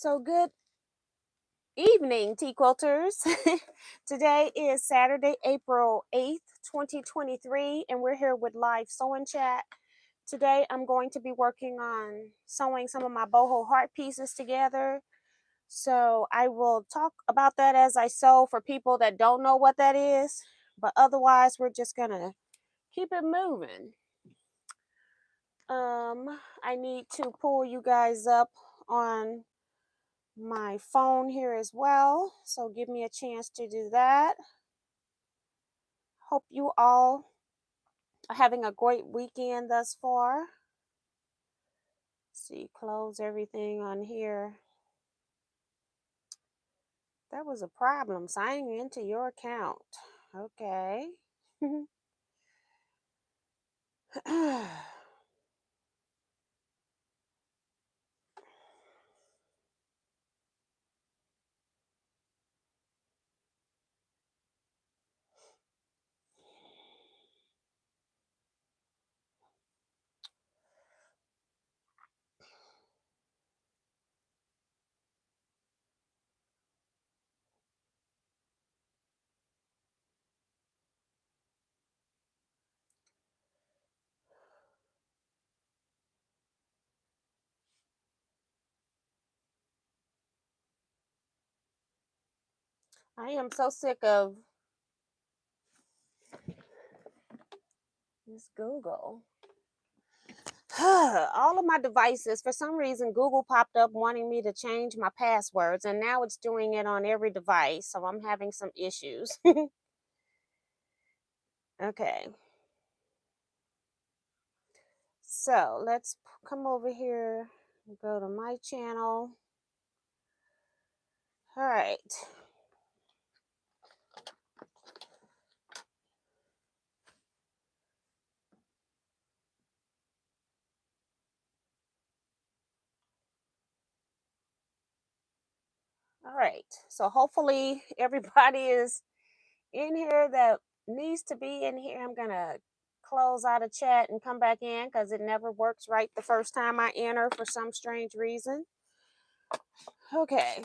So good evening, Teaquilters. Today is Saturday, April 8th, 2023, and we're here with live sewing chat. Today I'm going to be working on sewing some of my boho heart pieces together. So I will talk about that as I sew for people that don't know what that is. But otherwise, we're just gonna keep it moving. I need to pull you guys up on my phone here as well, so give me a chance to do that. Hope you all are having a great weekend thus far. Let's see, close everything on here. That was a problem signing into your account. Okay. I am so sick of this Google. All of my devices, for some reason, Google popped up wanting me to change my passwords, and now it's doing it on every device, so I'm having some issues. Okay. So let's come over here and go to my channel. All right. All right. So hopefully everybody is in here that needs to be in here. I'm going to close out of chat and come back in because it never works right the first time I enter for some strange reason. Okay.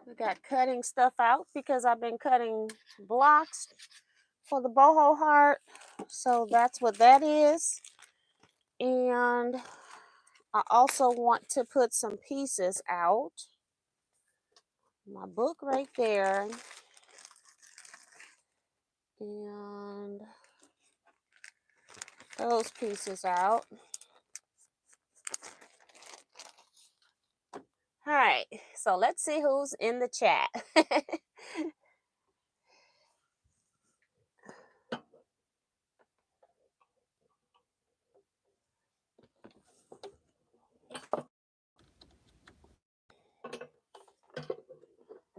We got cutting stuff out because I've been cutting blocks for the boho heart. So that's what that is. And I also want to put some pieces out. My book right there. And those pieces out. All right, so let's see who's in the chat.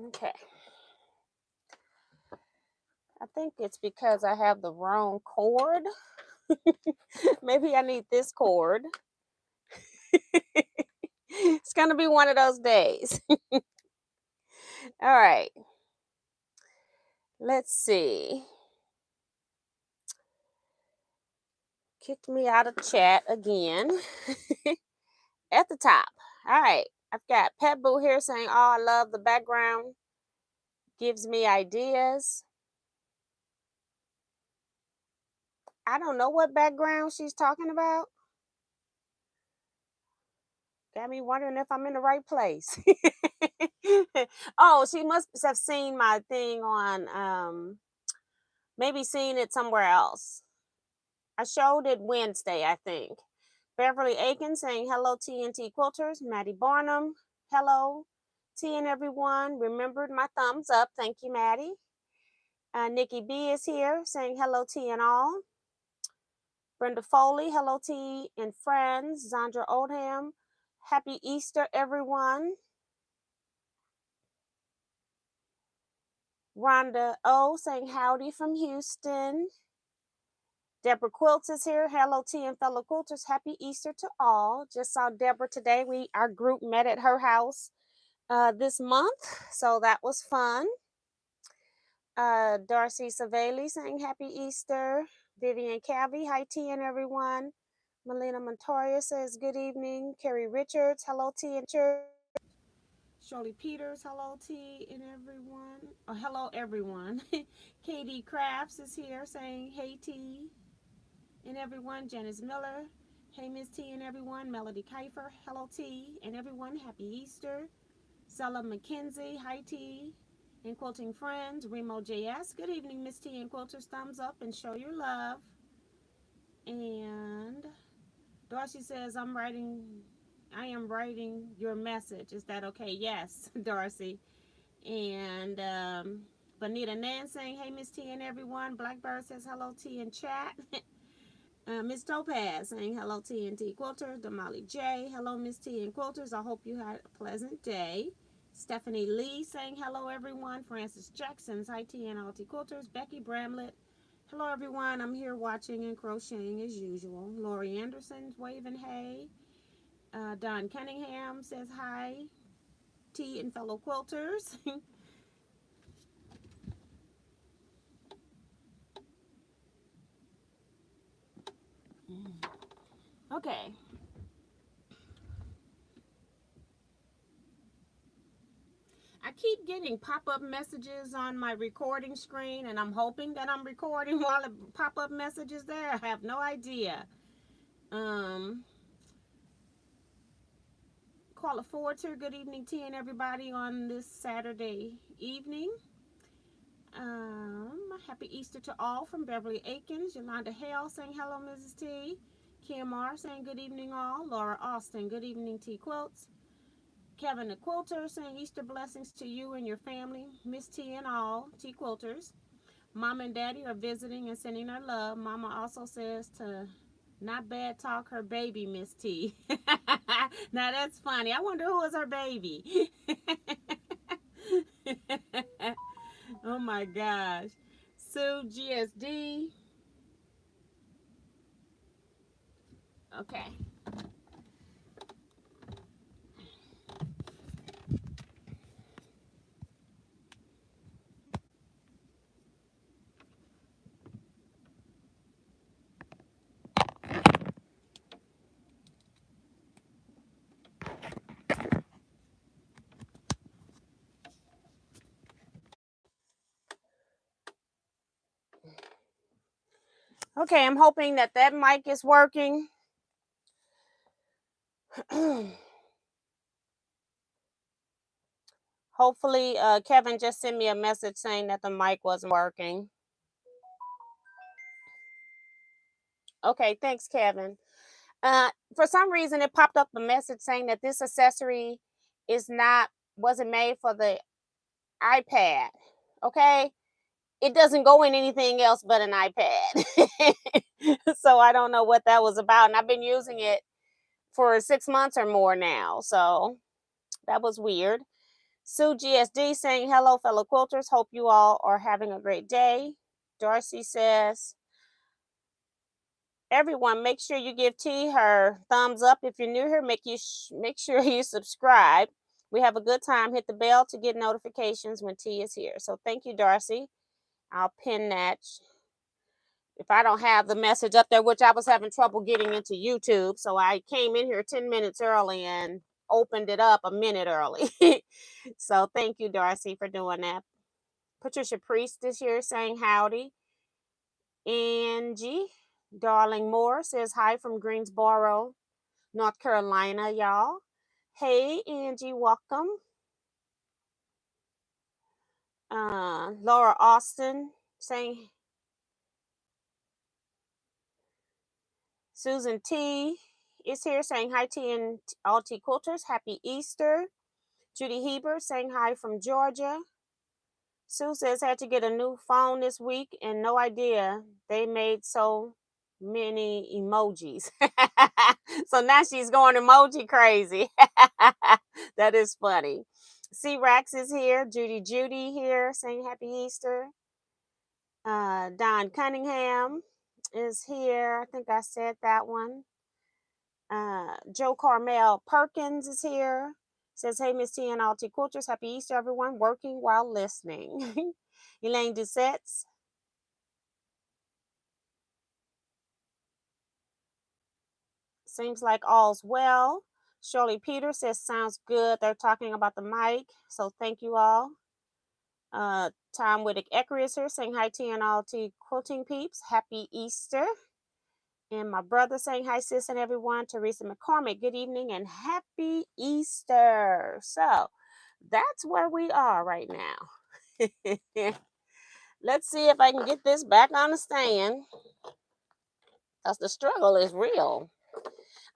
Okay. I think it's because I have the wrong cord. Maybe I need this cord. It's going to be one of those days. All right. Let's see. Kicked me out of chat again. At the top. All right. I've got Pet Boo here saying, oh, I love the background. Gives me ideas. I don't know what background she's talking about. Got me wondering if I'm in the right place. Oh, she must have seen my thing on, maybe seen it somewhere else. I showed it Wednesday, I think. Beverly Aiken saying, hello, TNT Quilters. Maddie Barnum, hello. T and everyone. Remembered my thumbs up. Thank you, Maddie. Nikki B is here saying, hello, T and all. Brenda Foley, hello, T and friends. Zandra Oldham, happy Easter, everyone. Rhonda O saying howdy from Houston. Deborah Quilts is here. Hello, T and fellow quilters. Happy Easter to all. Just saw Deborah today. Our group met at her house this month, so that was fun. Darcy Savali saying happy Easter. Vivian Cavey, hi T and everyone. Melina Montoya says, good evening. Carrie Richards, hello, T and Church. Shirley Peters, hello, T and everyone. Oh, hello, everyone. Katie Crafts is here saying, hey, T and everyone. Janice Miller, hey, Miss T and everyone. Melody Kiefer, hello, T and everyone. Happy Easter. Stella McKenzie, hi, T and Quilting Friends. Remo JS, good evening, Miss T and Quilters. Thumbs up and show your love. And Darcy says, I am writing your message. Is that okay? Yes, Darcy. And Bonita Nan saying, hey, Miss T and everyone. Blackbird says, hello, T in chat. Miss Topaz saying, hello, T and T Quilters. Damali J, hello, Miss T and Quilters. I hope you had a pleasant day. Stephanie Lee saying, hello, everyone. Francis Jackson, hi, T and all T Quilters. Becky Bramlett, hello, everyone. I'm here watching and crocheting as usual. Lori Anderson's waving hey. Don Cunningham says hi, T and fellow quilters. Okay. I keep getting pop-up messages on my recording screen, and I'm hoping that I'm recording while the pop-up message is there. I have no idea. Call it forward to good evening, T and everybody on this Saturday evening. Happy Easter to all from Beverly Akins. Yolanda Hale saying hello, Mrs. T. Kim R saying good evening all. Laura Austin, good evening, T Quilts. Kevin the Quilter saying Easter blessings to you and your family. Miss T and all, T Quilters. Mama and Daddy are visiting and sending their love. Mama also says to not bad talk her baby, Miss T. Now that's funny. I wonder who is her baby. Oh my gosh. Sue GSD. Okay. Okay, I'm hoping that mic is working. Hopefully, Kevin just sent me a message saying that the mic wasn't working. Okay, thanks, Kevin. For some reason, it popped up a message saying that this accessory wasn't made for the iPad. Okay, it doesn't go in anything else but an iPad. So I don't know what that was about, and I've been using it for 6 months or more now. So that was weird. Sue GSD saying, hello, fellow quilters. Hope you all are having a great day. Darcy says, everyone, make sure you give T her thumbs up. If you're new here, make sure you subscribe. We have a good time. Hit the bell to get notifications when T is here. So thank you, Darcy. I'll pin that if I don't have the message up there, which I was having trouble getting into YouTube. So I came in here 10 minutes early and opened it up a minute early. So thank you, Darcy, for doing that. Patricia Priest is here saying howdy. Angie Darling Moore says hi from Greensboro, North Carolina, y'all. Hey, Angie, welcome. Laura Austin saying, Susan T is here saying hi, T and all T Quilters. Happy Easter. Judy Heber saying hi from Georgia. Sue says had to get a new phone this week and no idea they made so many emojis. So now she's going emoji crazy. That is funny. C-Rax is here. Judy here saying happy Easter. Don Cunningham is here. I think I said that one. Joe Carmel Perkins is here. Says, hey, Miss T and all T Quilters. Happy Easter, everyone. Working while listening. Elaine Doucette's. Seems like all's well. Shirley Peters says, sounds good. They're talking about the mic. So thank you all. Tom Whittick Eckery is here saying hi to you and all to quilting peeps. Happy Easter. And my brother saying hi, sis, and everyone. Teresa McCormick, good evening and happy Easter. So that's where we are right now. Let's see if I can get this back on the stand, because the struggle is real.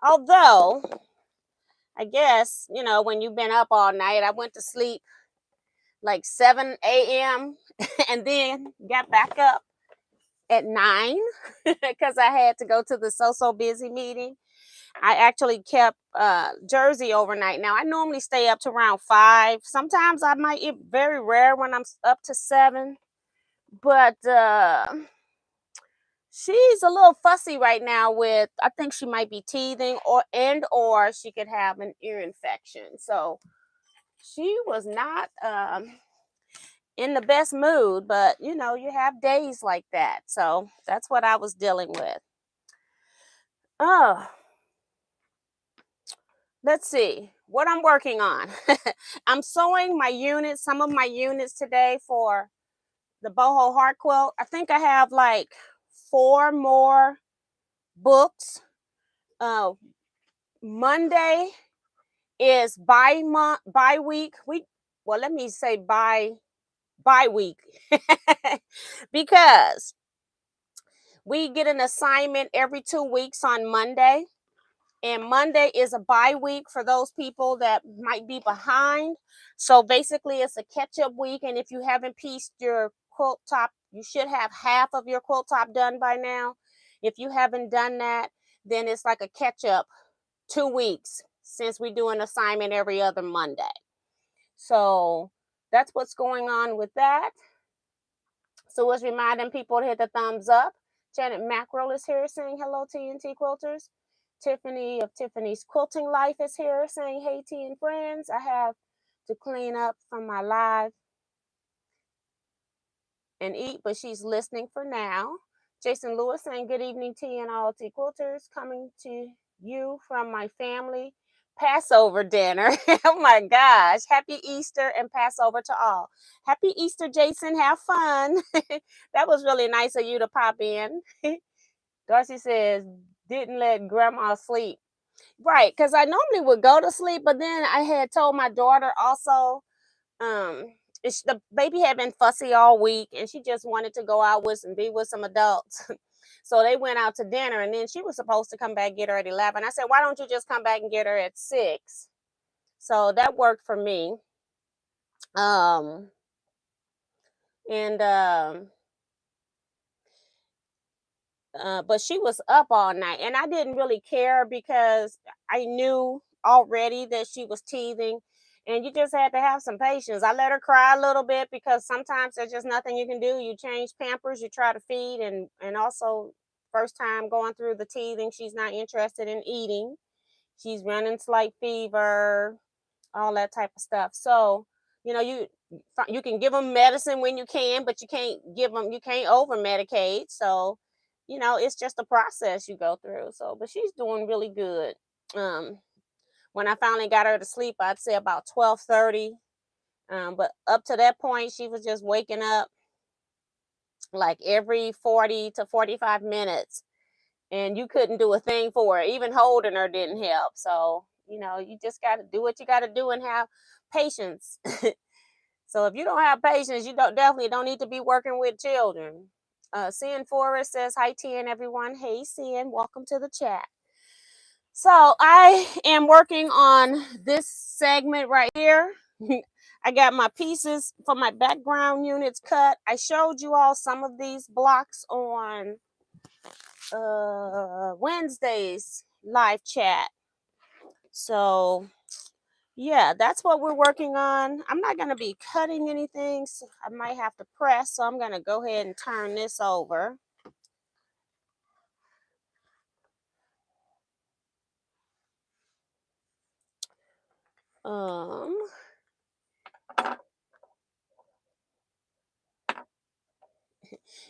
Although, I guess, when you've been up all night, I went to sleep like 7 a.m. and then got back up at 9 because I had to go to the So Busy meeting. I actually kept Jersey overnight. Now, I normally stay up to around 5. Sometimes I might, it's very rare when I'm up to 7. But she's a little fussy right now with, I think she might be teething or she could have an ear infection. So she was not in the best mood, but you have days like that. So that's what I was dealing with. Let's see what I'm working on. I'm sewing my units, some of my units today for the boho heart quilt. I think I have like 4 more books. Monday is by week. Let me say by week because we get an assignment every 2 weeks on Monday. And Monday is a bye week for those people that might be behind. So basically it's a catch-up week. And if you haven't pieced your quilt top, you should have half of your quilt top done by now. If you haven't done that, then it's like a catch-up 2 weeks since we do an assignment every other Monday. So that's what's going on with that. So it's reminding people to hit the thumbs up. Janet Mackerel is here saying hello, TNT Quilters. Tiffany of Tiffany's Quilting Life is here saying hey, T and friends. I have to clean up from my live and eat, but she's listening for now. Jason Lewis saying good evening, T and all T Quilters, coming to you from my family Passover dinner. Oh my gosh. Happy Easter and Passover to all. Happy Easter, Jason. Have fun. That was really nice of you to pop in. Darcy says, didn't let grandma sleep. Right, because I normally would go to sleep, but then I had told my daughter also, the baby had been fussy all week and she just wanted to go out and be with some adults. So they went out to dinner and then she was supposed to come back and get her at 11. I said, why don't you just come back and get her at 6? So that worked for me. But she was up all night and I didn't really care because I knew already that she was teething and you just had to have some patience. I let her cry a little bit because sometimes there's just nothing you can do. You change Pampers, you try to feed, and also first time going through the teething, she's not interested in eating. She's running slight fever, all that type of stuff. So, you can give them medicine when you can, but you can't over medicate. So, it's just a process you go through. So, but she's doing really good. When I finally got her to sleep, I'd say about 12:30. But up to that point, she was just waking up like every 40 to 45 minutes. And you couldn't do a thing for her. Even holding her didn't help. So, you just got to do what you got to do and have patience. So if you don't have patience, you definitely don't need to be working with children. Cian Forrest says, hi, T and everyone. Hey, Cian, welcome to the chat. So I am working on this segment right here. I got my pieces for my background units cut. I showed you all some of these blocks on Wednesday's live chat. So yeah, that's what we're working on. I'm not going to be cutting anything, so I might have to press, so I'm going to go ahead and turn this over.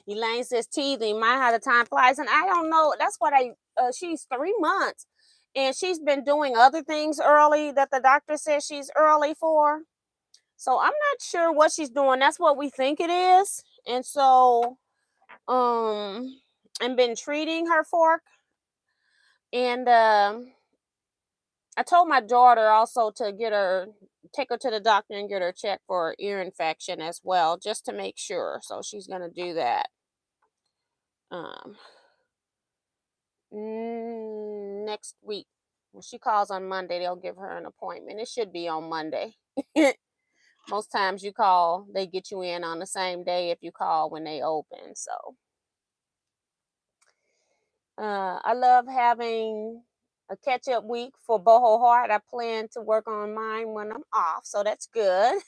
Elaine says teething, my how the time flies, and I don't know. That's what she's 3 months, And she's been doing other things early that the doctor says she's early for. So I'm not sure what she's doing. That's what we think it is. And so I've been treating her fork. And I told my daughter also to take her to the doctor and get her checked for ear infection as well, just to make sure. So she's gonna do that. Um, Next week. When she calls on Monday, they'll give her an appointment. It should be on Monday. Most times you call, they get you in on the same day if you call when they open. So I love having a catch up week for Boho Heart. I plan to work on mine when I'm off, so that's good.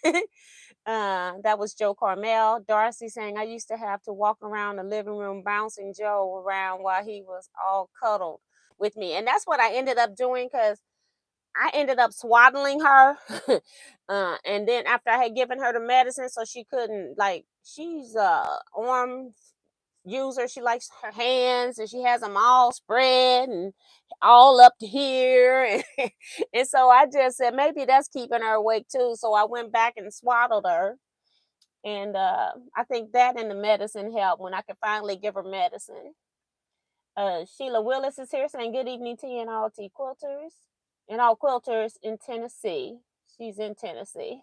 That was Joe Carmel. Darcy saying, I used to have to walk around the living room bouncing Joe around while he was all cuddled with me. And that's what I ended up doing because I ended up swaddling her. And then after I had given her the medicine, so she couldn't, like, she's arm user. She likes her hands and she has them all spread and all up to here. And so I just said, maybe that's keeping her awake too. So I went back and swaddled her. And I think that and the medicine helped when I could finally give her medicine. Sheila Willis is here saying, good evening to you and all Teaquilters and all quilters in Tennessee. She's in Tennessee.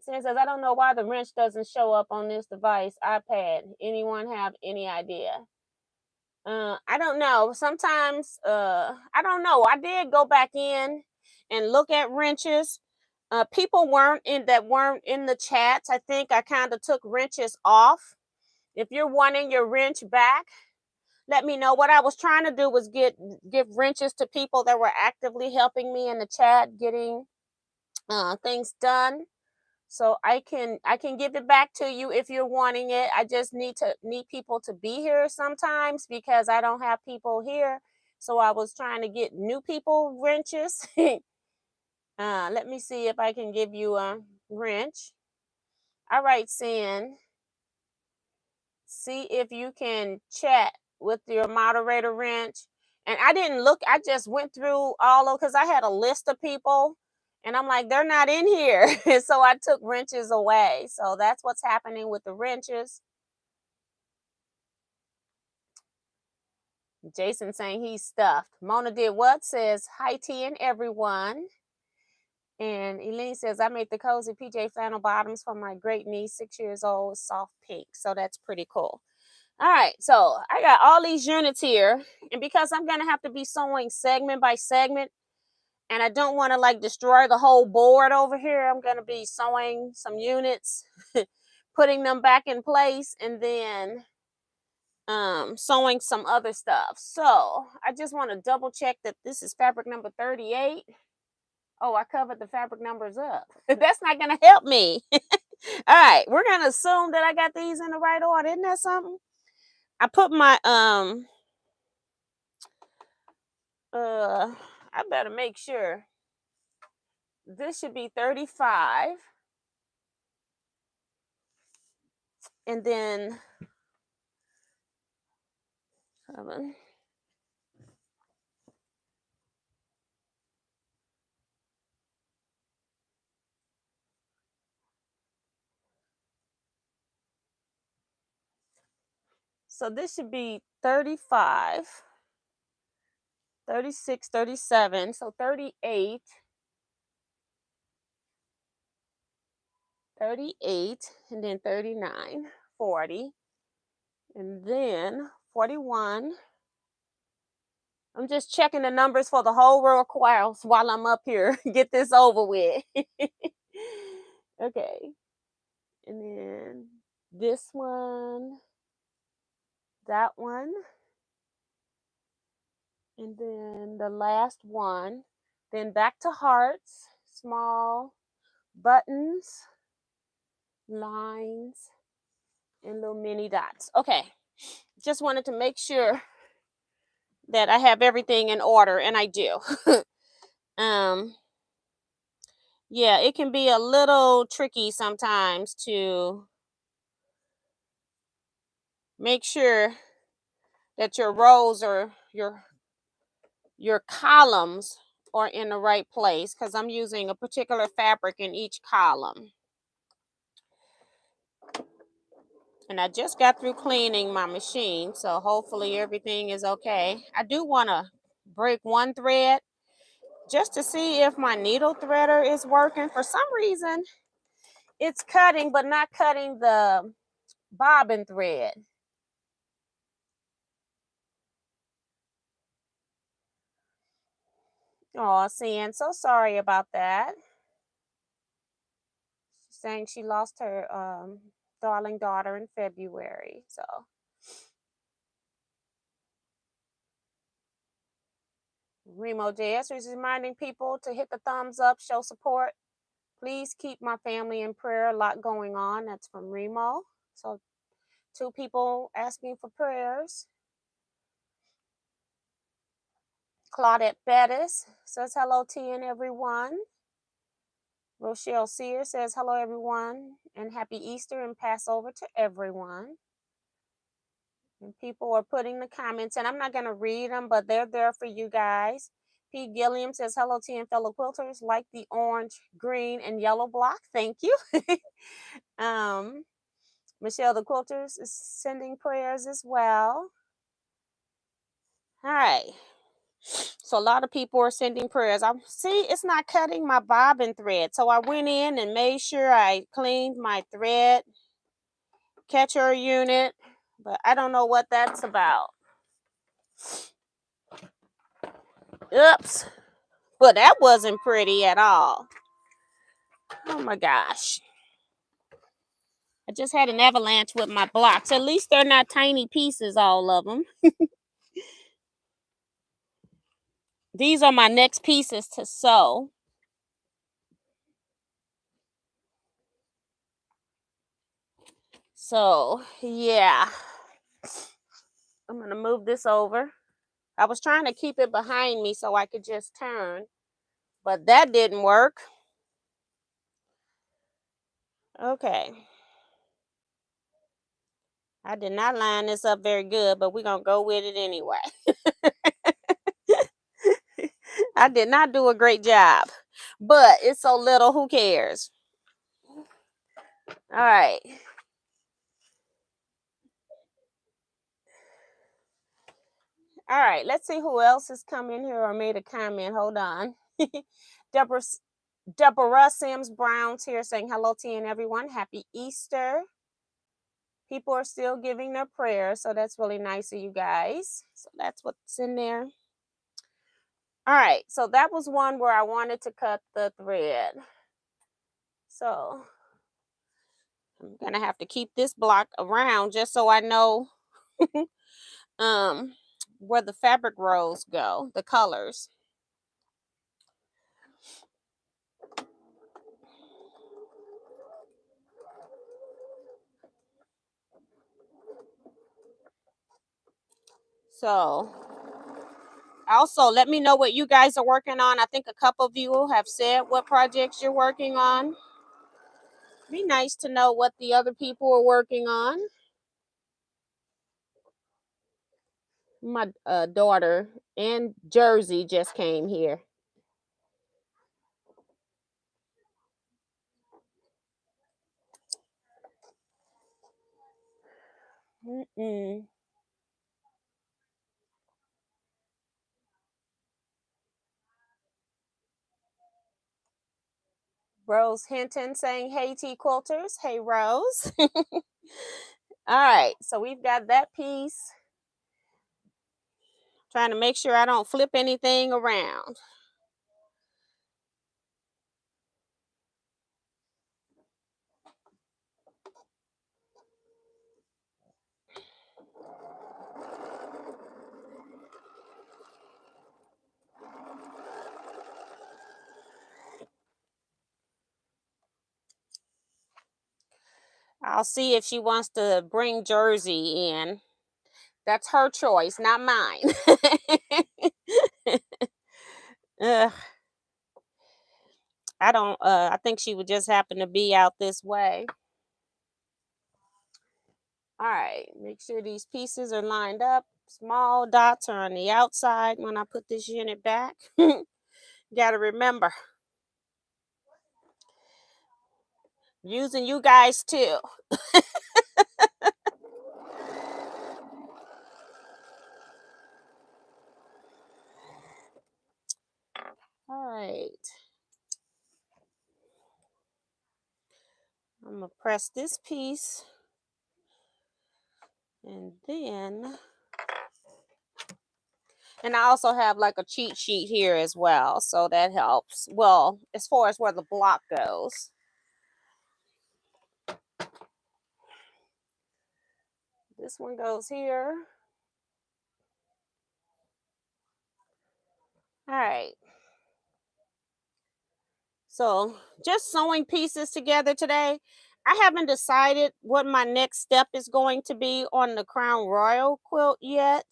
Says, I don't know why the wrench doesn't show up on this device, iPad. Anyone have any idea? I don't know. Sometimes, I don't know. I did go back in and look at wrenches. People weren't in the chats. I think I kind of took wrenches off. If you're wanting your wrench back, let me know. What I was trying to do was give wrenches to people that were actively helping me in the chat getting things done. So I can give it back to you if you're wanting it. I just need people to be here sometimes because I don't have people here. So I was trying to get new people wrenches. Let me see if I can give you a wrench. All right, Sin. See if you can chat with your moderator wrench. And I didn't look, I just went through all of, because I had a list of people and I'm like, they're not in here. So I took wrenches away. So that's what's happening with the wrenches. Jason saying he's stuffed. Mona did what? Says, hi T and everyone. And Elaine says, I made the cozy PJ flannel bottoms for my great niece, 6 years old, soft pink. So that's pretty cool. All right, so I got all these units here, and because I'm going to have to be sewing segment by segment, and I don't want to like destroy the whole board over here, I'm going to be sewing some units, putting them back in place, and then sewing some other stuff. So I just want to double check that this is fabric number 38. Oh, I covered the fabric numbers up. That's not going to help me. All right, we're going to assume that I got these in the right order. Isn't that something? I put my I better make sure. This should be 35. And then 7. So this should be 35, 36, 37. So 38, 38, and then 39, 40, and then 41. I'm just checking the numbers for the whole row of coils while I'm up here. Get this over with. Okay. And then this one, that one, and then the last one. Then back to hearts, small buttons, lines, and little mini dots. Okay. Just wanted to make sure that I have everything in order, and I do. Yeah, it can be a little tricky sometimes to make sure that your rows are your your columns are in the right place, because I'm using a particular fabric in each column. And I just got through cleaning my machine, so hopefully everything is okay. I do want to break one thread just to see if my needle threader is working. For some reason, it's cutting, but not cutting the bobbin thread. Oh, Cian, so sorry about that. She's saying she lost her darling daughter in February. So Remo JS is reminding people to hit the thumbs up, show support. Please keep my family in prayer. A lot going on. That's from Remo. So 2 people asking for prayers. Claudette Bettis says hello, TN everyone. Rochelle Sear says hello, everyone, and happy Easter and Passover to everyone. And people are putting the comments, and I'm not going to read them, but they're there for you guys. P. Gilliam says hello, TN fellow quilters. Like the orange, green, and yellow block. Thank you. Michelle the Quilters is sending prayers as well. All right. So a lot of people are sending prayers. I see it's not cutting my bobbin thread. So I went in and made sure I cleaned my thread catcher unit, but I don't know what that's about. Oops. But that wasn't pretty at all. Oh my gosh. I just had an avalanche with my blocks. At least they're not tiny pieces, all of them. These are my next pieces to sew. So, yeah. I'm going to move this over. I was trying to keep it behind me so I could just turn, but that didn't work. Okay. I did not line this up very good, but we're going to go with it anyway. I did not do a great job, but it's so little, who cares? All right. All right, let's see who else has come in here or made a comment. Hold on. Deborah Sims Brown's here saying hello to you and everyone. Happy Easter. People are still giving their prayers, so that's really nice of you guys. So that's what's in there. All right, so that was one where I wanted to cut the thread. So I'm gonna have to keep this block around just so I know where the fabric rolls go, the colors. So also let me know what you guys are working on. I think a couple of you have said what projects you're working on. Be nice to know what the other people are working on. My daughter and Jersey just came here. Rose Hinton saying, hey, Teaquilters. Hey, Rose. All right, so we've got that piece. Trying to make sure I don't flip anything around. I'll see if she wants to bring Jersey in. That's her choice, not mine. Ugh. I think she would just happen to be out this way. All right, make sure these pieces are lined up Small dots are on the outside when I put this unit back. Got to remember. Using you guys too. All right. I'm going to press this piece. And then, and I also have like a cheat sheet here as well. So that helps. Well, as far as where the block goes. This one goes here. All right. So just sewing pieces together today. I haven't decided what my next step is going to be on the Crown Royal quilt yet.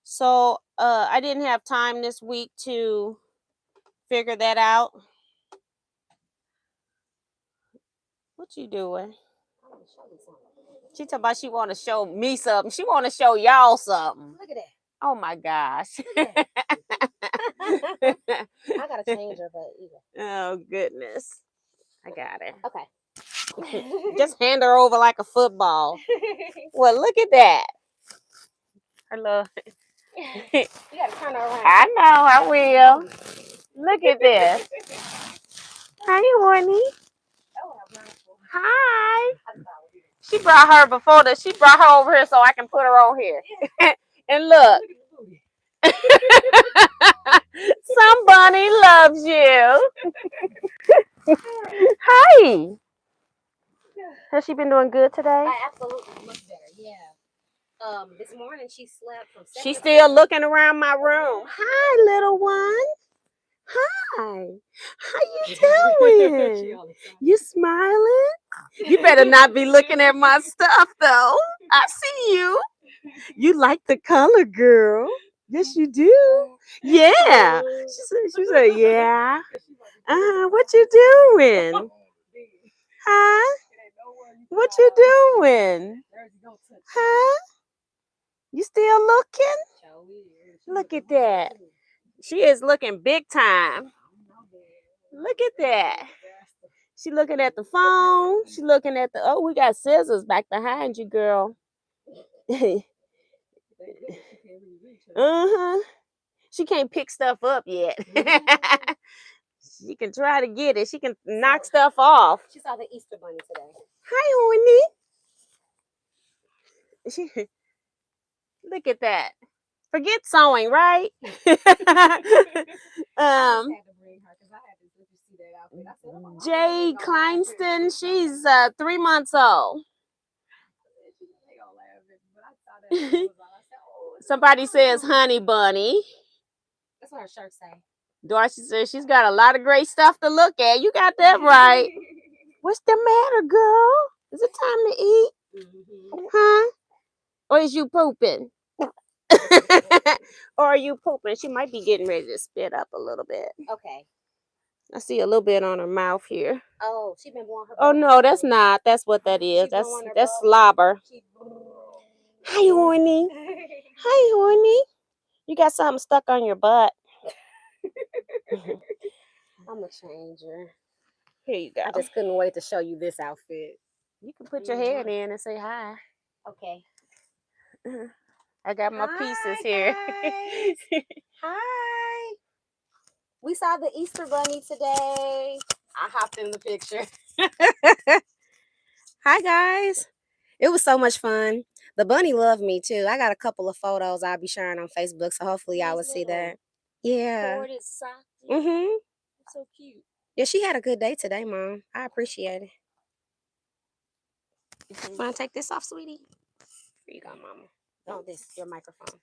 So I didn't have time this week to figure that out. What you doing? She talking about she want to show me something. She want to show y'all something. Look at that. Oh my gosh. I gotta change her, but either. Oh goodness. I got it. Okay. Just hand her over like a football. Well, look at that. Her little. You gotta turn her around. I know, I will. Look at this. Hi, Horny. Hi. She brought her she brought her over here so I can put her on here. And look. Some bunny loves you. Hi. Has she been doing good today? I absolutely much better, yeah. This morning she slept from 7 She's still looking around my room. Hi, little one. Hi. How you doing? You smiling? You better not be looking at my stuff, though. I see you. You like the color, girl. Yes, you do. Yeah. She said, yeah. What you doing? Huh? What you doing? Huh? You still looking? Look at that. She is looking big time. Look at that. She looking at the phone. She looking at the, oh, we got scissors back behind you, girl. Uh-huh. She can't pick stuff up yet. She can try to get it. She can knock stuff off. She saw the Easter bunny today. Hi, Horny. Look at that. Forget sewing, right? Jay Kleinston, she's 3 months old. Somebody says honey bunny. That's what her shirt say. Darcy says she's got a lot of great stuff to look at. You got that right. What's the matter, girl? Is it time to eat? Huh? Or is you pooping? Or are you pooping? She might be getting ready to spit up a little bit. Okay. I see a little bit on her mouth here. Oh, she been blowing her. Oh no, that's not. That's what that is. That's slobber. Hi, Horny. Hi, Horny. You got something stuck on your butt. I'm a changer. Here you go. I just couldn't wait to show you this outfit. You can put your head in and say hi. Okay. I got my pieces here. Hi. We saw the Easter bunny today. I hopped in the picture. Hi, guys. It was so much fun. The bunny loved me, too. I got a couple of photos I'll be sharing on Facebook, so hopefully y'all will see that. Yeah. Mm-hmm. So cute. Yeah, she had a good day today, Mom. I appreciate it. Want to take this off, sweetie? Here you go, Mama. Oh, this, your microphone.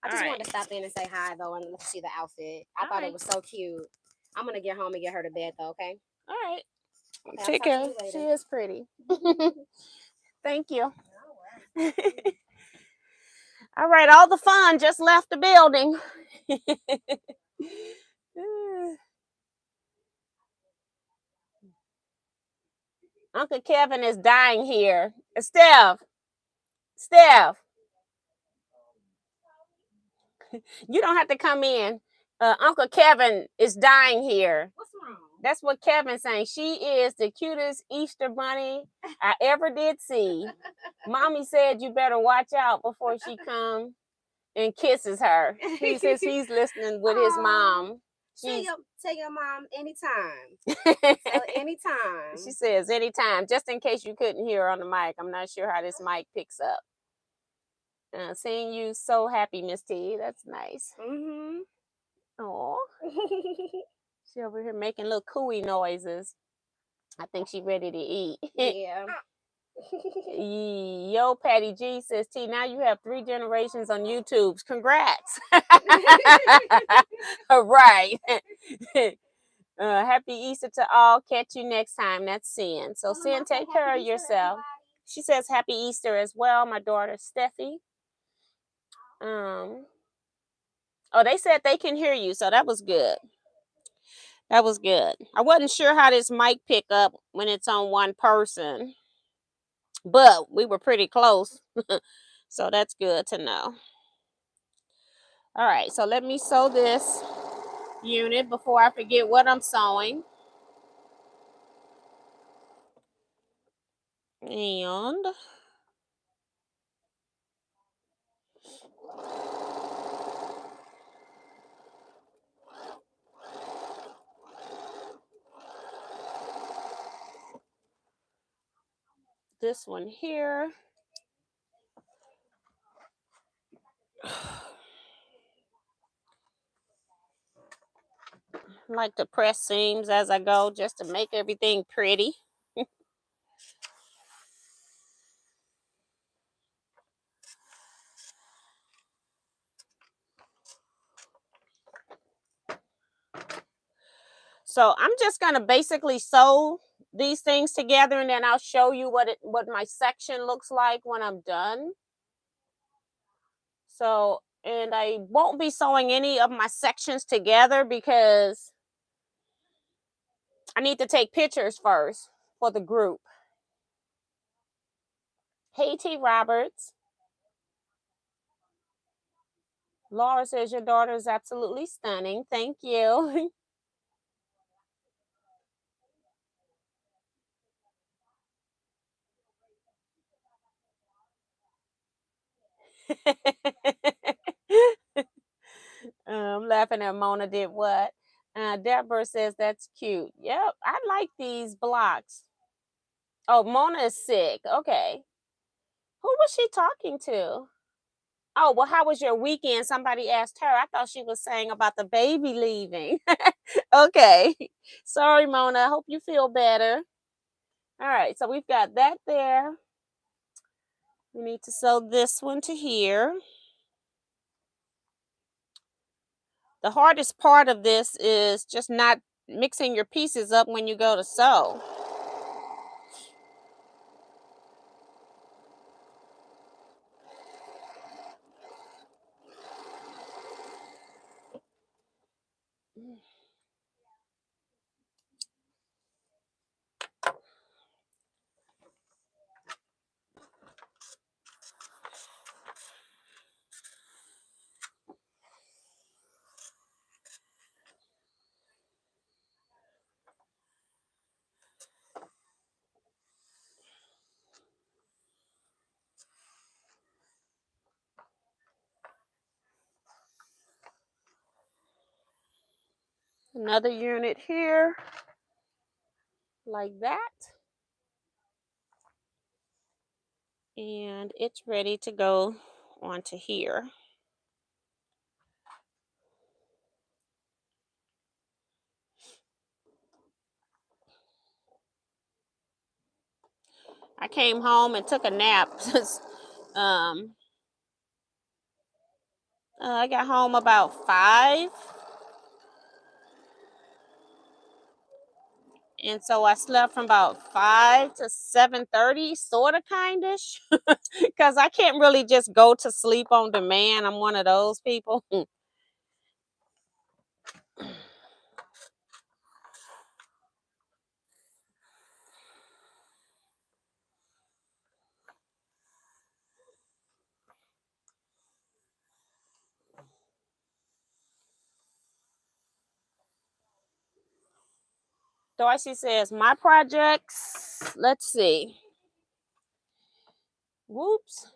I just wanted to stop in and say hi, though, and let's see the outfit. I thought it was so cute. I'm going to get home and get her to bed, though, okay? All right. Okay, take care. She is pretty. Thank you. All right, all the fun just left the building. Uncle Kevin is dying here. Steph. You don't have to come in. Uncle Kevin is dying here. What's wrong? That's what Kevin's saying. She is the cutest Easter bunny I ever did see. Mommy said you better watch out before she comes and kisses her. He says he's listening with his mom. Tell your mom anytime. So anytime. She says anytime, just in case you couldn't hear her on the mic. I'm not sure how this mic picks up. Seeing you so happy, Miss T. That's nice. Mm-hmm. Oh, she over here making little cooey noises. I think she's ready to eat. Yeah. Yo, Patty G says, T, now you have 3 generations on YouTube's. Congrats. Right. Happy Easter to all. Catch you next time. That's Sin. So, Sin, take care of yourself. She says happy Easter as well. My daughter, Steffi. Oh, they said they can hear you, so that was good. That was good. I wasn't sure how this mic pick up when it's on one person, but we were pretty close. So that's good to know. All right, so let me sew this unit before I forget what I'm sewing. And this one here. I like to press seams as I go just to make everything pretty. So I'm just going to basically sew these things together, and then I'll show you what my section looks like when I'm done. So, and I won't be sewing any of my sections together because I need to take pictures first for the group. Hey, T. Roberts. Laura says your daughter is absolutely stunning. Thank you. I'm laughing at Mona did what? Deborah says that's cute. Yep, I like these blocks. Oh, Mona is sick. Okay. Who was she talking to? Oh, well, how was your weekend? Somebody asked her. I thought she was saying about the baby leaving. Okay. Sorry, Mona. I hope you feel better. All right. So we've got that there. We need to sew this one to here. The hardest part of this is just not mixing your pieces up when you go to sew. Another unit here, like that. And it's ready to go onto here. I came home and took a nap. I got home about 5. And so I slept from about 5 to 7:30, sort of kindish. Because I can't really just go to sleep on demand. I'm one of those people. Darcy says, my projects, let's see. Whoops.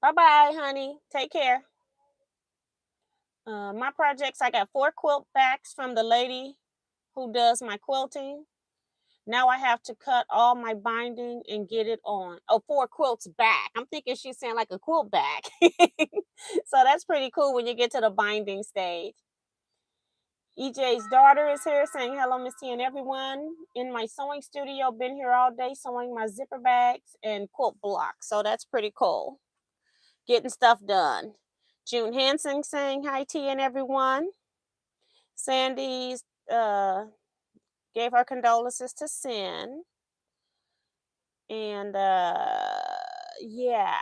Bye-bye, honey. Take care. My projects, I got 4 quilt backs from the lady who does my quilting. Now I have to cut all my binding and get it on. Oh, 4 quilts back. I'm thinking she's saying like a quilt back. So that's pretty cool when you get to the binding stage. EJ's daughter is here saying, hello, Miss T and everyone. In my sewing studio, been here all day sewing my zipper bags and quilt blocks. So that's pretty cool. Getting stuff done. June Hansen saying, hi, T and everyone. Sandy's gave her condolences to Sin. And yeah.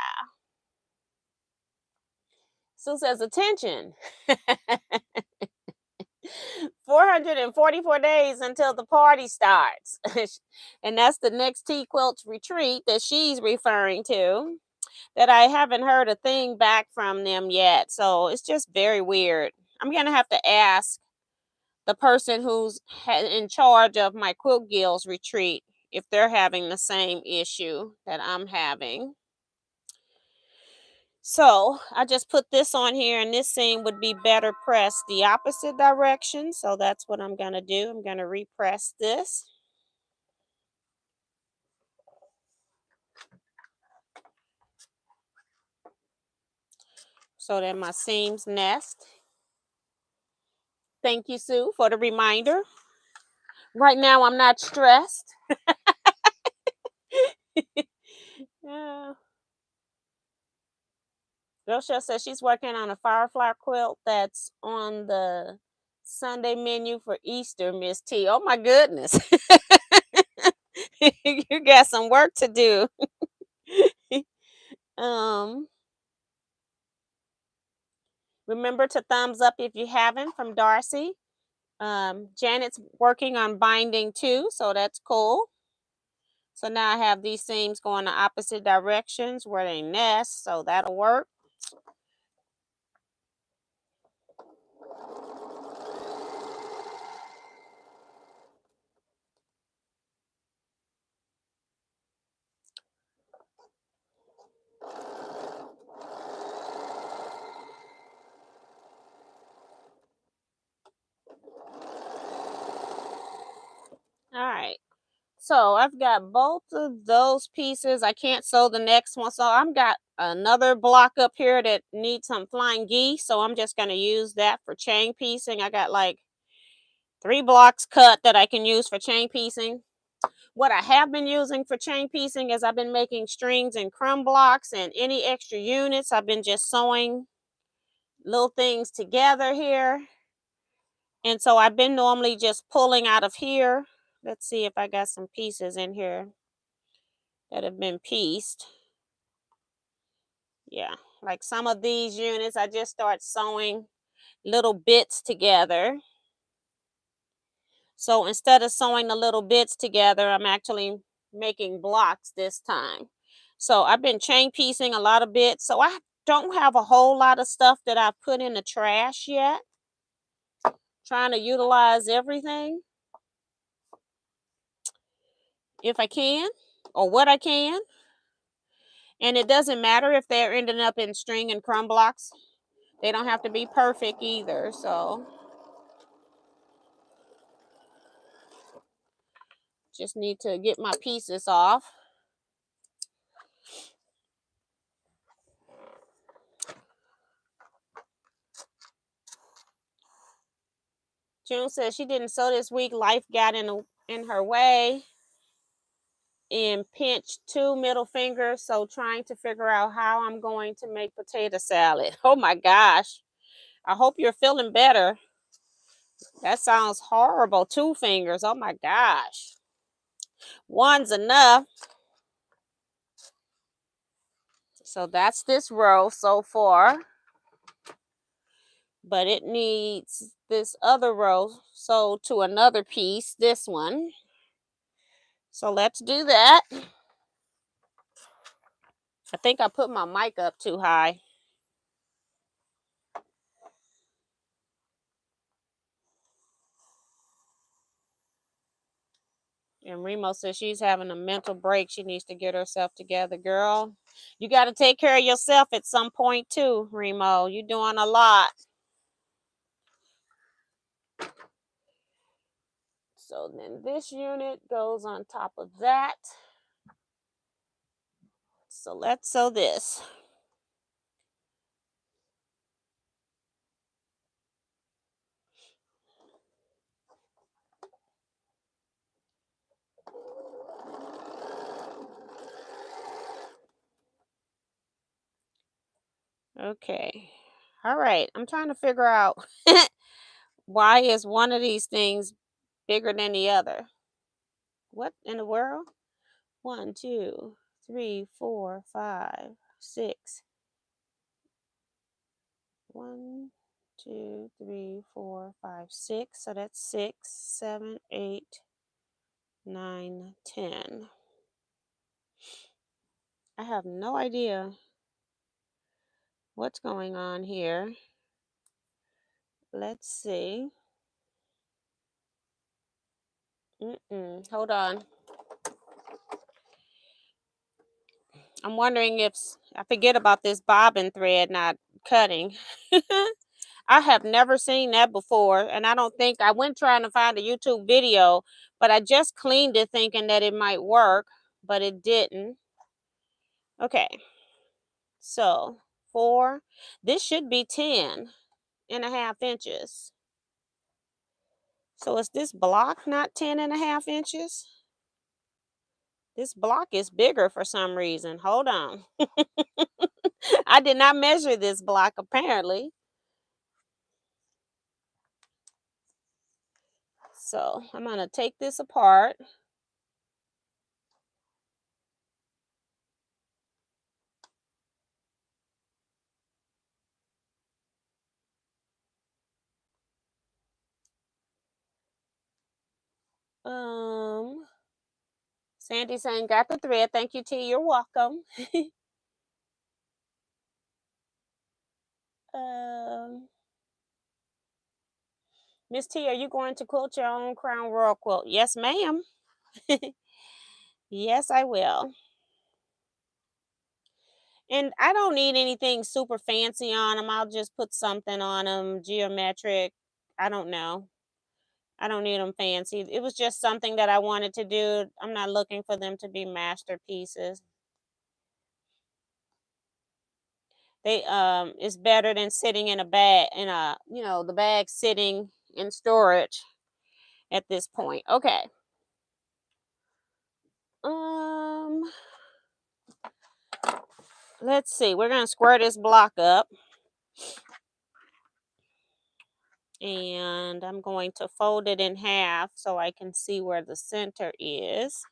Sue says, attention. 444 days until the party starts. And that's the next Teaquilts retreat that she's referring to, that I haven't heard a thing back from them yet. So it's just very weird. I'm going to have to ask the person who's in charge of my Quilt Guild's retreat if they're having the same issue that I'm having. So I just put this on here, and this seam would be better pressed the opposite direction. So that's what I'm going to do. I'm going to repress this. So that my seams nest. Thank you, Sue, for the reminder. Right now, I'm not stressed. Yeah. Rochelle says she's working on a firefly quilt that's on the Sunday menu for Easter, Miss T. Oh, my goodness. You got some work to do. Remember to thumbs up if you haven't, from Darcy. Janet's working on binding too, so that's cool. So now I have these seams going the opposite directions where they nest, so that'll work. All right. So I've got both of those pieces. I can't sew the next one. So I've got another block up here that needs some flying geese. So I'm just going to use that for chain piecing. I got like 3 blocks cut that I can use for chain piecing. What I have been using for chain piecing is I've been making strings and crumb blocks, and any extra units, I've been just sewing little things together here. And so I've been normally just pulling out of here. Let's see if I got some pieces in here that have been pieced. Yeah, like some of these units, I just start sewing little bits together. So instead of sewing the little bits together, I'm actually making blocks this time. So I've been chain piecing a lot of bits. So I don't have a whole lot of stuff that I've put in the trash yet. Trying to utilize everything if I can, or what I can. And it doesn't matter if they're ending up in string and crumb blocks. They don't have to be perfect either. So just need to get my pieces off. June says she didn't sew this week. Life got in her way and pinched 2 middle fingers. So trying to figure out how I'm going to make potato salad. Oh my gosh. I hope you're feeling better. That sounds horrible. 2 fingers. Oh my gosh. One's enough. So that's this row so far. But it needs this other row sewed to another piece, this one. So let's do that. I think I put my mic up too high. And Remo says she's having a mental break. She needs to get herself together. Girl, you got to take care of yourself at some point too, Remo. You're doing a lot. So then this unit goes on top of that. So let's sew this. Okay. All right. I'm trying to figure out why is one of these things bigger than the other? What in the world? 1, 2, 3, 4, 5, 6. 1, 2, 3, 4, 5, 6. So that's 6, 7, 8, 9, 10. I have no idea what's going on here. Let's see. Hold on. I'm wondering if I forget about this bobbin thread not cutting. I have never seen that before, and I don't think I went trying to find a YouTube video, but I just cleaned it thinking that it might work, but it didn't. Okay, so 4. This should be 10.5 inches. So is this block not 10.5 inches? This block is bigger for some reason. Hold on. I did not measure this block apparently. So I'm going to take this apart. Sandy saying, got the thread. Thank you, T. You're welcome. Miss T, are you going to quilt your own crown royal quilt? Yes, ma'am. Yes, I will. And I don't need anything super fancy on them. I'll just put something on them, geometric. I don't know. I don't need them fancy. It was just something that I wanted to do. I'm not looking for them to be masterpieces. They it's better than sitting in a bag the bag sitting in storage at this point. Okay. Let's see. We're going to square this block up. And I'm going to fold it in half so I can see where the center is.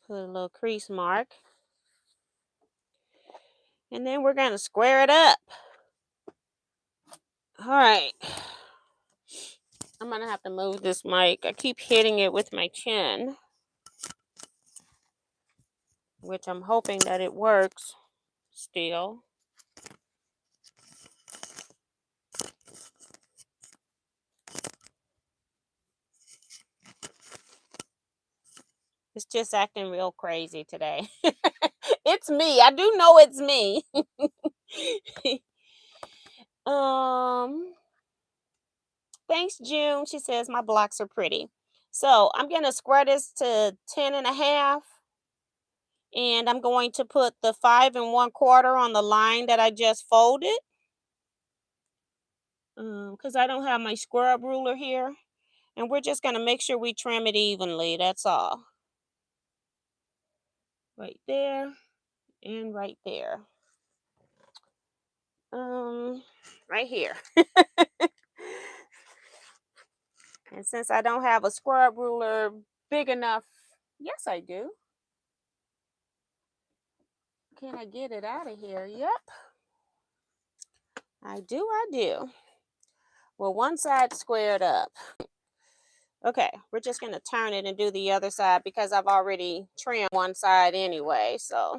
Put a little crease mark. And then we're going to square it up. All right. I'm going to have to move this mic. I keep hitting it with my chin, which I'm hoping that it works still. It's just acting real crazy today. It's me. I do know it's me. Thanks, June. She says my blocks are pretty. So I'm going to square this to 10.5. And I'm going to put the 5 1/4 on the line that I just folded. Because I don't have my square ruler here. And we're just going to make sure we trim it evenly. That's all. Right there and right there. Right here. And since I don't have a square ruler big enough, yes, I do. Can I get it out of here? Yep. I do. Well, one side squared up. Okay, we're just going to turn it and do the other side because I've already trimmed one side anyway. So,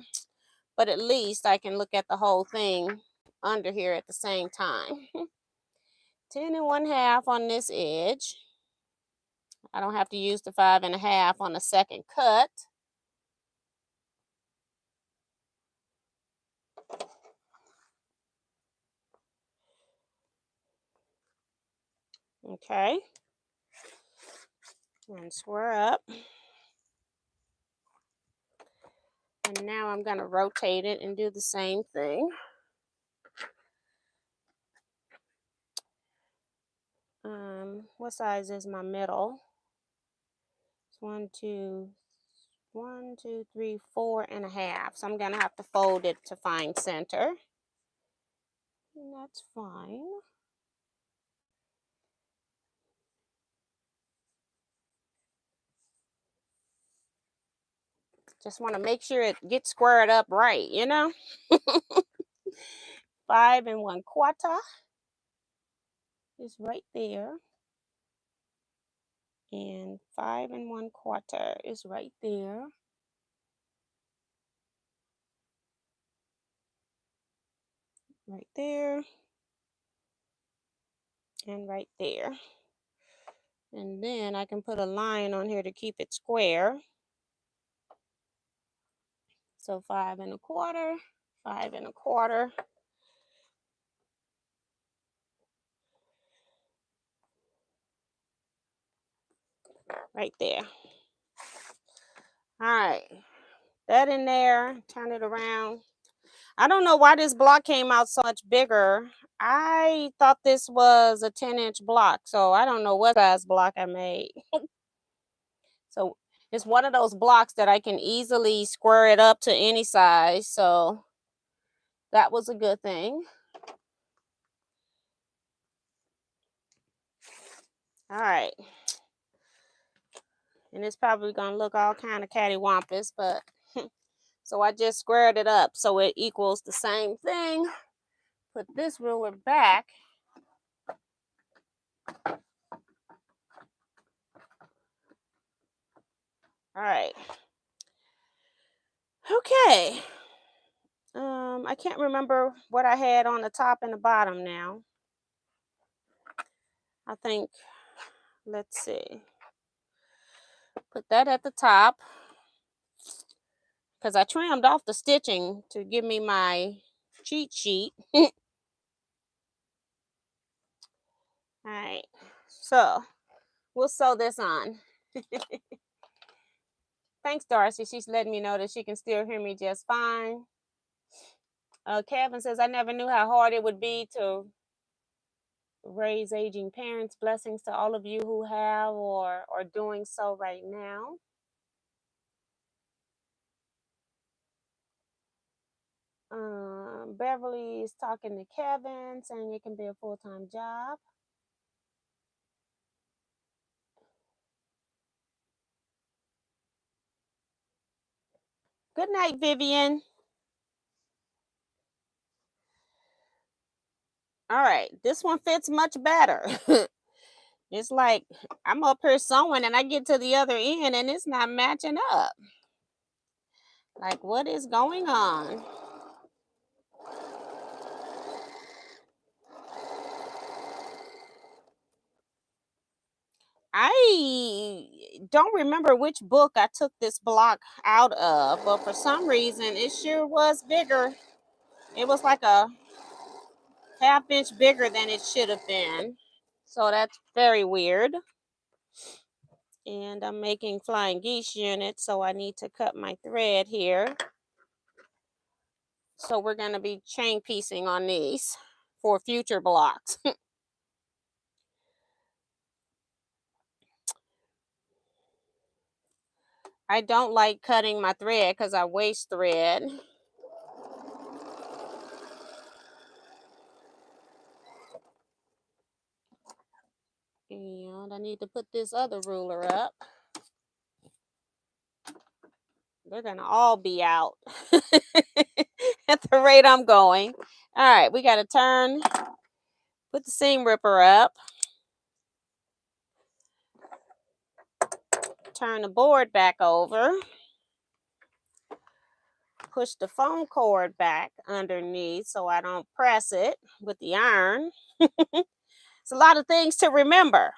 but at least I can look at the whole thing under here at the same time. 10 1/2 on this edge. I don't have to use the 5.5 on the second cut. Okay. And square up. And now I'm going to rotate it and do the same thing. What size is my middle? It's 1, 2, 3, 4.5. So I'm going to have to fold it to find center. And that's fine. Just want to make sure it gets squared up right, you know? 5 1/4 is right there. And 5 1/4 is right there. Right there. And right there. And then I can put a line on here to keep it square. So 5 1/4, 5 1/4. Right there. All right. That in there. Turn it around. I don't know why this block came out so much bigger. I thought this was a 10-inch block, so I don't know what size block I made. So it's one of those blocks that I can easily square it up to any size, so that was a good thing. All right. And it's probably going to look all kind of cattywampus, but so I just squared it up so it equals the same thing. Put this ruler back. All right. Okay. I can't remember what I had on the top and the bottom now. I think, let's see. Put that at the top because I trimmed off the stitching to give me my cheat sheet. All right. So we'll sew this on. Thanks, Darcy. She's letting me know that she can still hear me just fine. Kevin says, I never knew how hard it would be to raise aging parents. Blessings to all of you who have or are doing so right now. Beverly is talking to Kevin, saying it can be a full-time job. Good night, Vivian. All right, this one fits much better. It's like I'm up here sewing and I get to the other end and it's not matching up. Like, what is going on? I don't remember which book I took this block out of, but for some reason it sure was bigger. It was like a half-inch bigger than it should have been. So that's very weird. And I'm making flying geese units, so I need to cut my thread here. So we're going to be chain piecing on these for future blocks. I don't like cutting my thread because I waste thread. And I need to put this other ruler up. They're going to all be out at the rate I'm going. All right, we got to turn, put the seam ripper up. Turn the board back over. Push the foam cord back underneath so I don't press it with the iron. It's a lot of things to remember.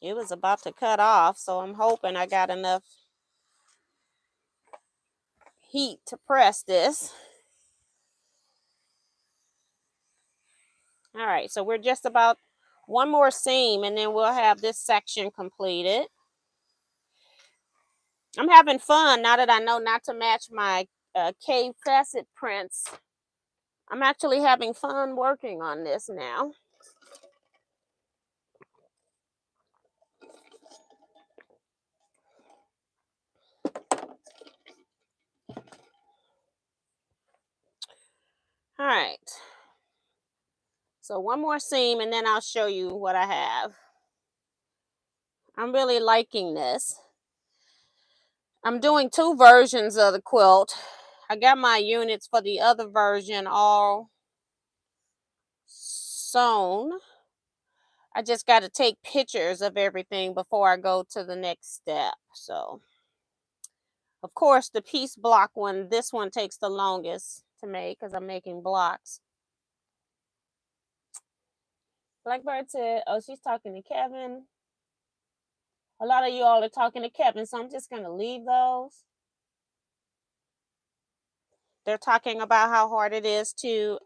It was about to cut off, so I'm hoping I got enough heat to press this. All right, so we're just about one more seam and then we'll have this section completed. I'm having fun now that I know not to match my cave facet prints. I'm actually having fun working on this now. All right. So one more seam and then I'll show you what I have. I'm really liking this. I'm doing 2 versions of the quilt. I got my units for the other version all sewn. I just got to take pictures of everything before I go to the next step. So, of course, the piece block one, this one takes the longest to make because I'm making blocks. Blackbird said, oh, she's talking to Kevin. A lot of you all are talking to Kevin, so I'm just going to leave those. They're talking about how hard it is to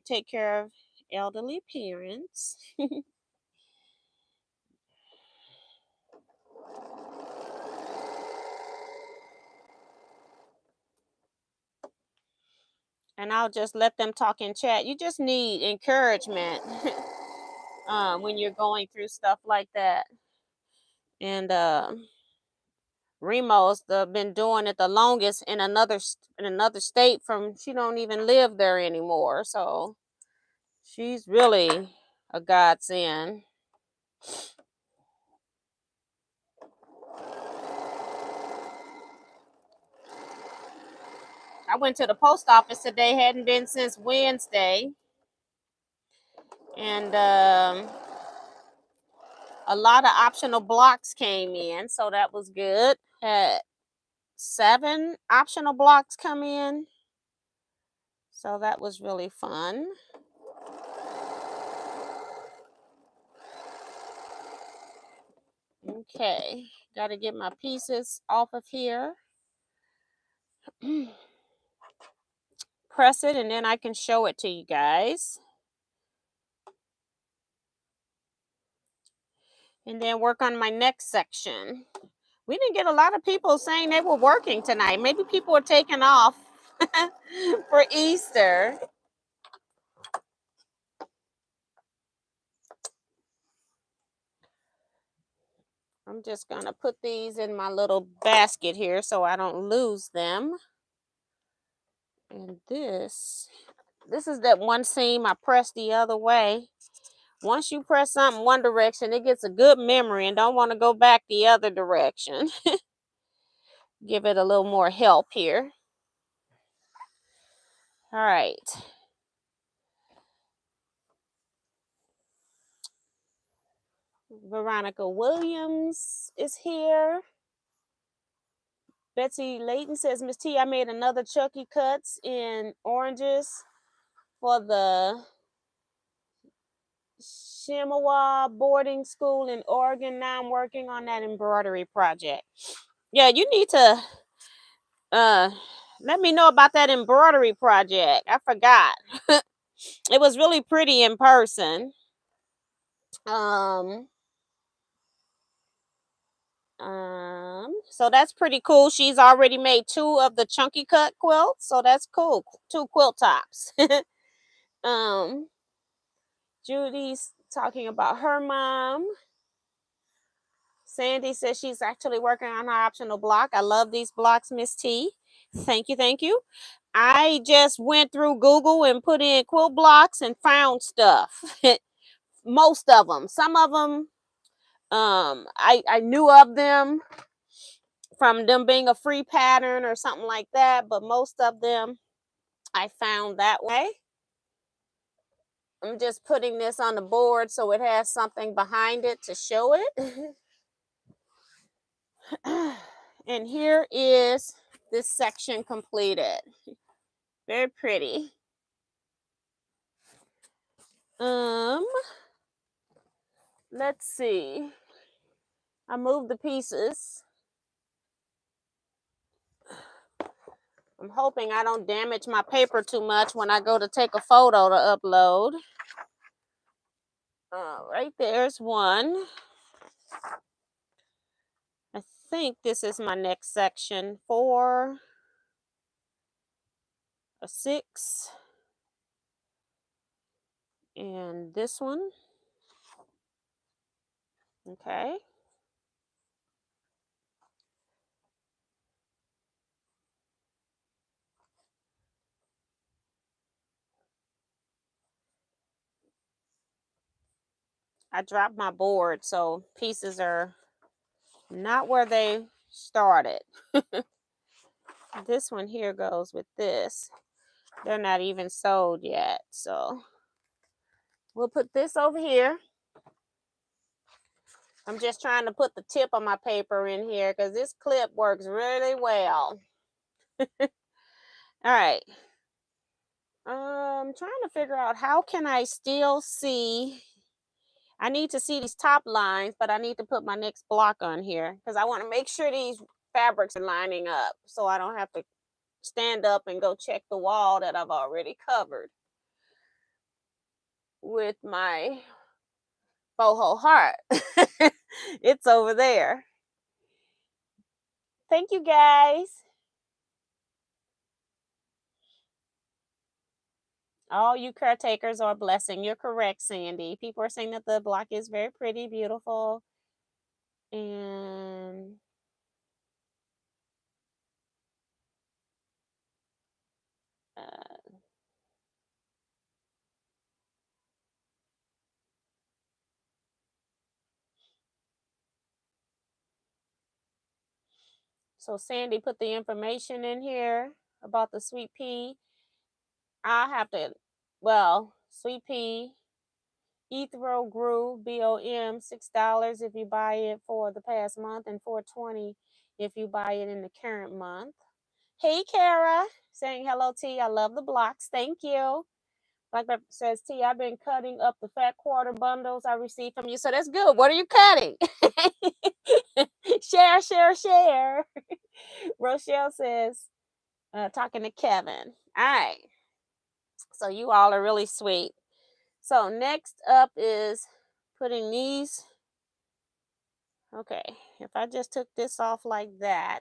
take care of elderly parents. And I'll just let them talk in chat. You just need encouragement when you're going through stuff like that. And Remo's been doing it the longest in another state from, she don't even live there anymore. So she's really a godsend. I went to the post office today, hadn't been since Wednesday. And a lot of optional blocks came in, so that was good. Had 7 optional blocks come in. So that was really fun. Okay, got to get my pieces off of here. Press it and then I can show it to you guys. And then work on my next section. We didn't get a lot of people saying they were working tonight. Maybe people are taking off for Easter. I'm just going to put these in my little basket here so I don't lose them. And this is that one seam I pressed the other way. Once you press something one direction, it gets a good memory and don't want to go back the other direction. Give it a little more help here. All right. Veronica Williams is here. Betsy Layton says, Miss T, I made another Chucky cuts in oranges for the Shimawa boarding school in Oregon. Now I'm working on that embroidery project. Yeah, you need to let me know about that embroidery project. I forgot. It was really pretty in person. So that's pretty cool. She's already made 2 of the chunky cut quilts, so that's cool. 2 quilt tops. Judy's talking about her mom. Sandy says she's actually working on her optional block. I love these blocks, Miss T. Thank you, thank you. I just went through Google and put in quilt blocks and found stuff. Most of them. Some of them I knew of them from them being a free pattern or something like that, but most of them I found that way. I'm just putting this on the board so it has something behind it to show it. And here is this section completed. Very pretty. Let's see. I moved the pieces. I'm hoping I don't damage my paper too much when I go to take a photo to upload. Right there's one. I think this is my next section. 4, a 6, and this one. Okay. I dropped my board, so pieces are not where they started. This one here goes with this. They're not even sewed yet, so we'll put this over here. I'm just trying to put the tip of my paper in here because this clip works really well. All right. I'm trying to figure out how can I still see. I need to see these top lines, but I need to put my next block on here because I want to make sure these fabrics are lining up so I don't have to stand up and go check the wall that I've already covered with my boho heart. It's over there. Thank you, guys. All you caretakers are a blessing. You're correct, Sandy. People are saying that the block is very pretty, beautiful. And so Sandy put the information in here about the sweet pea. I have to, well, sweet pea, Ethero Grew, BOM, $6 if you buy it for the past month and $4.20 if you buy it in the current month. Hey, Kara, saying hello, T. I love the blocks. Thank you. Like that says, T, I've been cutting up the fat quarter bundles I received from you. So that's good. What are you cutting? Share, share, share. Rochelle says, talking to Kevin. All right. So you all are really sweet. So next up is putting these. Okay. If I just took this off like that.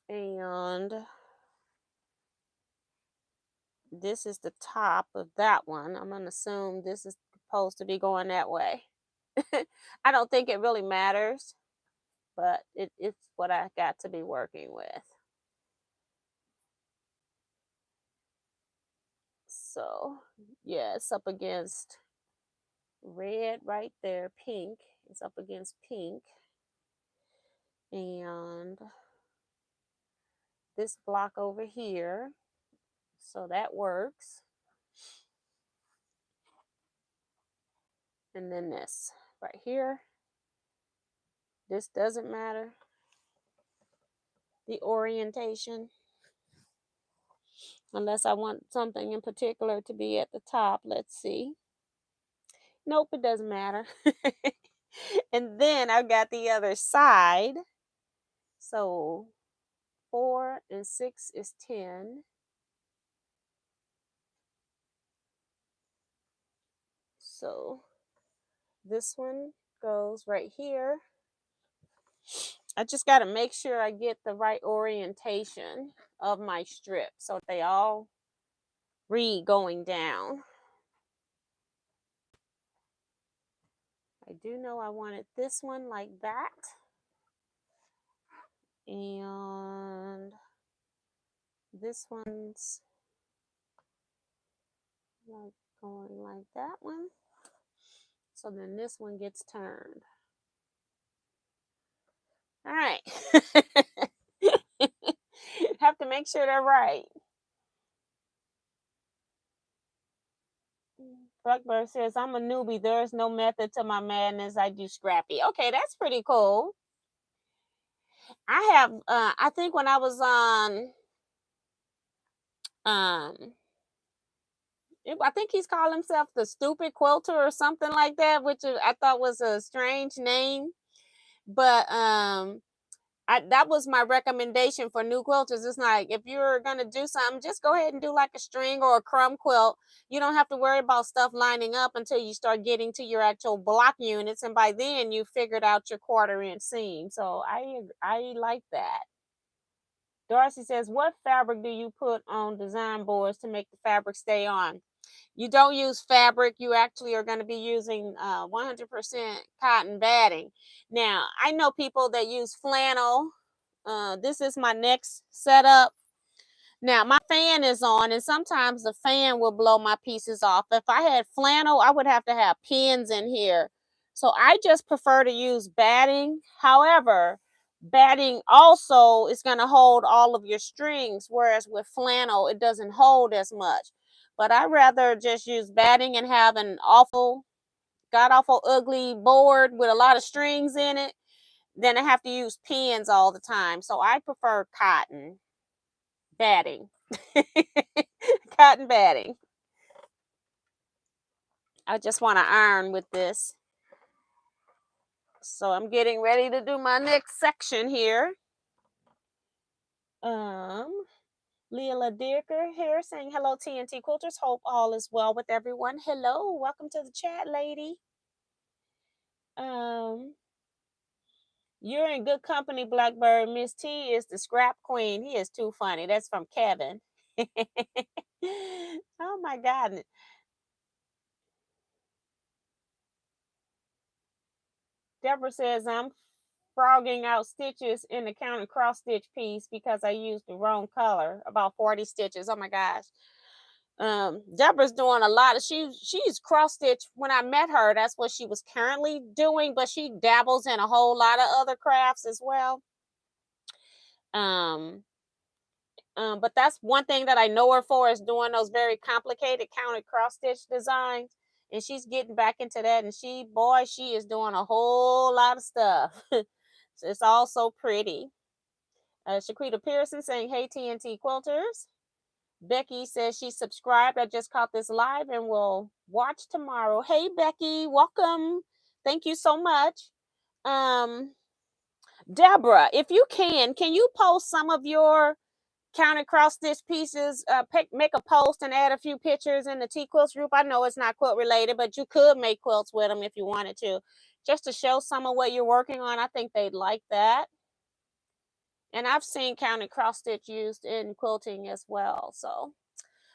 And this is the top of that one. I'm going to assume this is supposed to be going that way. I don't think it really matters, but it's what I got to be working with. So, yeah, it's up against red right there, pink. It's up against pink. And this block over here. So that works. And then this right here. This doesn't matter. The orientation. Unless I want something in particular to be at the top. Let's see. Nope, it doesn't matter. And then I've got the other side. So 4 and 6 is 10. So this one goes right here. I just got to make sure I get the right orientation of my strip so they all read going down. I do know I wanted this one like that. And this one's like going like that one. So then this one gets turned. All right. Have to make sure they're right. Blackbird says, I'm a newbie. There is no method to my madness. I do scrappy. Okay, that's pretty cool. I have, I think when I was on I think he's called himself the Stupid Quilter or something like that, which I thought was a strange name. But that was my recommendation for new quilters. It's like, if you're gonna do something, just go ahead and do like a string or a crumb quilt. You don't have to worry about stuff lining up until you start getting to your actual block units, and by then you figured out your 1/4 inch seam. So I like that. Darcy says, what fabric do you put on design boards to make the fabric stay on? You don't use fabric. You actually are going to be using 100% cotton batting. Now, I know people that use flannel. This is my next setup. Now, my fan is on, and sometimes the fan will blow my pieces off. If I had flannel, I would have to have pins in here. So I just prefer to use batting. However, batting also is going to hold all of your strings, whereas with flannel, it doesn't hold as much. But I'd rather just use batting and have an god-awful ugly board with a lot of strings in it than I have to use pins all the time. So I prefer cotton batting. Cotton batting. I just want to iron with this. So I'm getting ready to do my next section here. Leela Dirker here saying hello, TNT Quilters. Hope all is well with everyone. Hello, welcome to the chat, lady. You're in good company, Blackbird. Miss T is the scrap queen. He is too funny. That's from Kevin. Oh my God. Deborah says, I'm frogging out stitches in the counter cross stitch piece because I used the wrong color, about 40 stitches. Oh my gosh. Deborah's doing a lot of, she's cross stitch. When I met her, that's what she was currently doing, but she dabbles in a whole lot of other crafts as well. But that's one thing that I know her for, is doing those very complicated counted cross stitch designs. And she's getting back into that. And she is doing a whole lot of stuff. So it's all so pretty. Shaquita Pearson saying, hey, TNT Quilters. Becky says she subscribed. I just caught this live and will watch tomorrow. Hey, Becky, welcome. Thank you so much. Deborah, if you can you post some of your counted cross stitch pieces, make a post and add a few pictures in the Teaquilts group? I know it's not quilt related, but you could make quilts with them if you wanted to, just to show some of what you're working on. I think they'd like that. And I've seen counted cross stitch used in quilting as well. So, all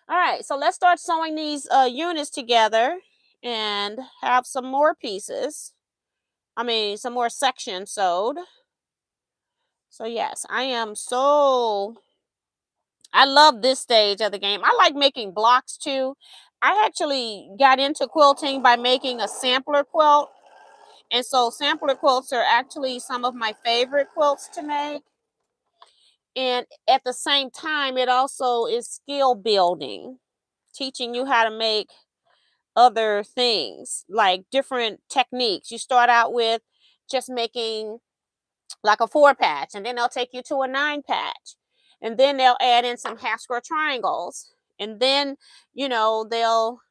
right, so let's start sewing these units together and have some more pieces. Some more sections sewed. So yes, I love this stage of the game. I like making blocks too. I actually got into quilting by making a sampler quilt. And so sampler quilts are actually some of my favorite quilts to make. And at the same time, it also is skill building, teaching you how to make other things, like different techniques. You start out with just making like a 4-patch, and then they'll take you to a 9-patch. And then they'll add in some half square triangles. And then, they'll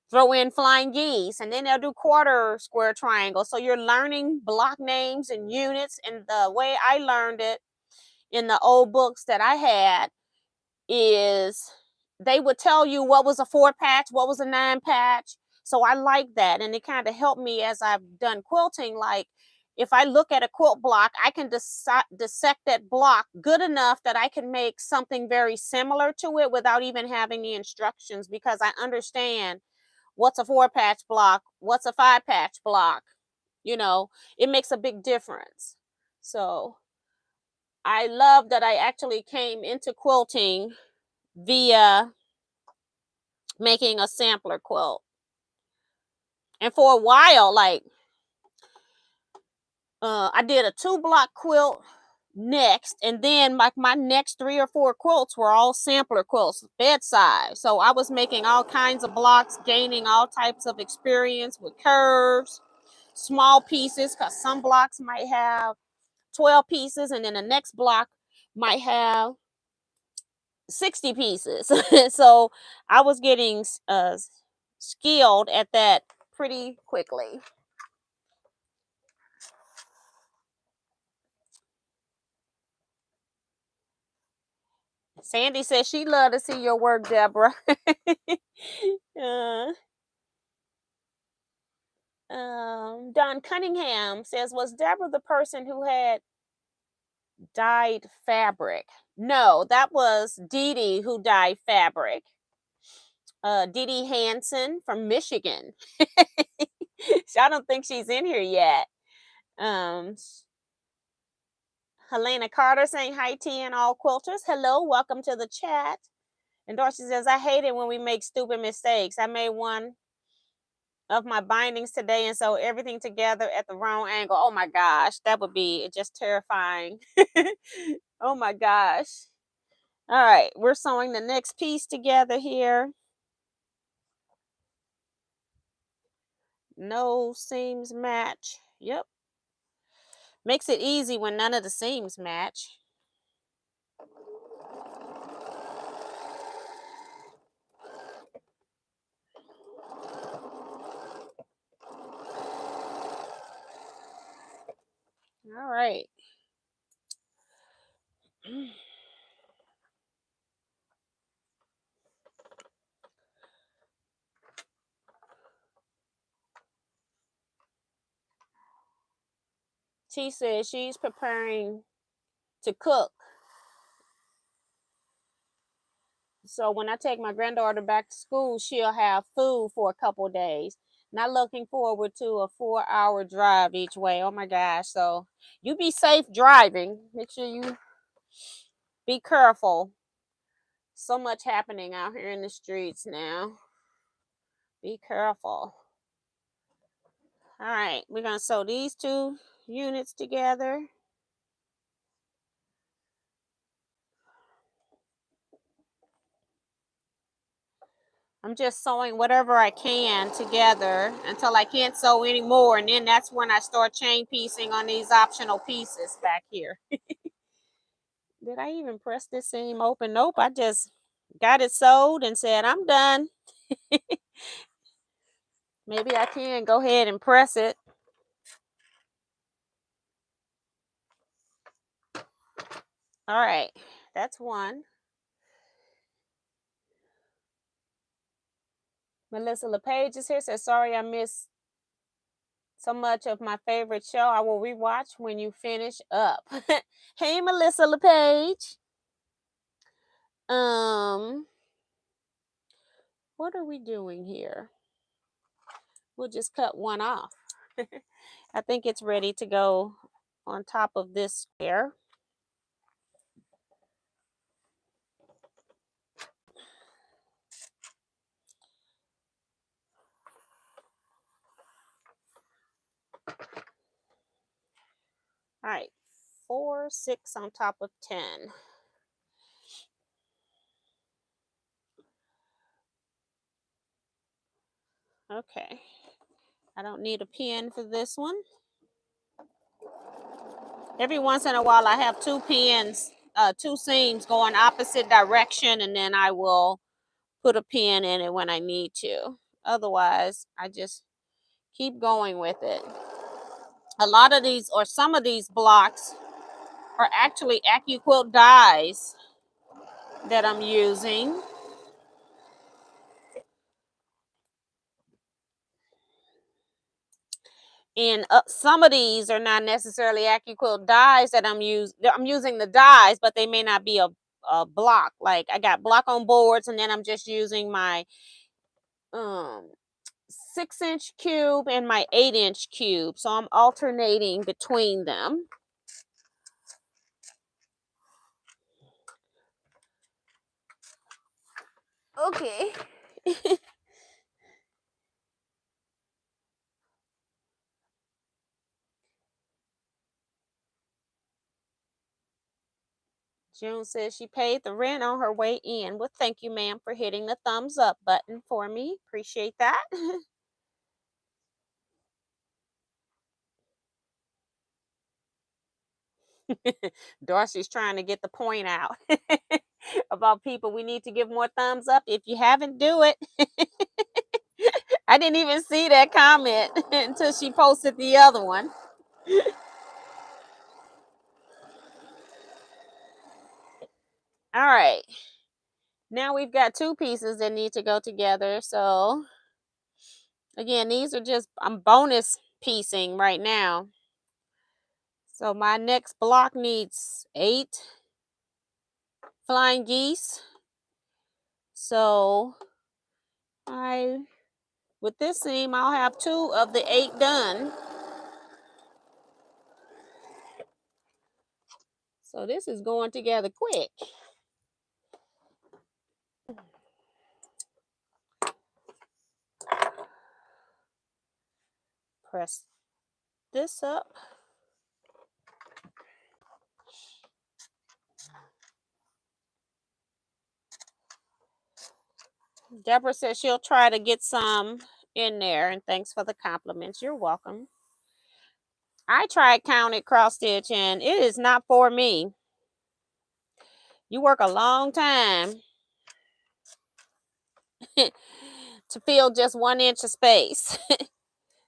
throw in flying geese, and then they'll do 1/4 square triangles. So you're learning block names and units. And the way I learned it in the old books that I had is they would tell you what was a 4-patch, what was a 9-patch. So I like that. And it kind of helped me as I've done quilting. Like, if I look at a quilt block, I can dissect that block good enough that I can make something very similar to it without even having the instructions, because I understand what's a 4-patch block, what's a 5-patch block. It makes a big difference. So I love that I actually came into quilting via making a sampler quilt. And for a while, I did a 2-block quilt next, and then my next 3 or 4 quilts were all sampler quilts, bedside. So I was making all kinds of blocks, gaining all types of experience with curves, small pieces, because some blocks might have 12 pieces, and then the next block might have 60 pieces. So I was getting skilled at that pretty quickly. Sandy says she'd love to see your work, Deborah. uh, Don Cunningham says, was Deborah the person who had dyed fabric? No, that was Dee Dee who dyed fabric. Dee Dee Hansen from Michigan. I don't think she's in here yet. Helena Carter saying hi, T and all quilters. Hello, welcome to the chat. And Dorsey says, I hate it when we make stupid mistakes. I made one of my bindings today and sew everything together at the wrong angle. Oh my gosh, that would be just terrifying. Oh my gosh. All right, we're sewing the next piece together here. No seams match. Yep. Makes it easy when none of the seams match. All right. She says she's preparing to cook. So when I take my granddaughter back to school, she'll have food for a couple days. Not looking forward to a 4-hour drive each way. Oh my gosh. So you be safe driving. Make sure you be careful. So much happening out here in the streets now. Be careful. All right, we're going to sew these 2 units together. I'm just sewing whatever I can together until I can't sew anymore. And then that's when I start chain piecing on these optional pieces back here. Did I even press this seam open? Nope, I just got it sewed and said, I'm done. Maybe I can go ahead and press it. All right, that's one. Melissa LePage is here, says, sorry I missed so much of my favorite show. I will rewatch when you finish up. Hey, Melissa LePage. What are we doing here? We'll just cut one off. I think it's ready to go on top of this square. All right, 4, 6 on top of 10. Okay, I don't need a pin for this one. Every once in a while I have 2 pins, 2 seams going opposite direction, and then I will put a pin in it when I need to. Otherwise, I just keep going with it. A lot of these, or some of these blocks, are actually Teaquilt dies that I'm using. And some of these are not necessarily Teaquilt dies that I'm using the dies, but they may not be a block. Like I got block on boards, and then I'm just using my 6-inch cube and my 8-inch cube. So I'm alternating between them. Okay. June says she paid the rent on her way in. Well, thank you, ma'am, for hitting the thumbs up button for me. Appreciate that. Darcy's trying to get the point out. about people. We need to give more thumbs up. If you haven't, do it. I didn't even see that comment until she posted the other one. All right. Now we've got two pieces that need to go together. So again, these are just, I'm bonus piecing right now. So my next block needs 8 flying geese. So with this seam, I'll have 2 of the 8 done. So this is going together quick. Press this up. Deborah says she'll try to get some in there, and thanks for the compliments. You're welcome. I tried counted cross stitch, and it is not for me. You work a long time to fill just 1 inch of space.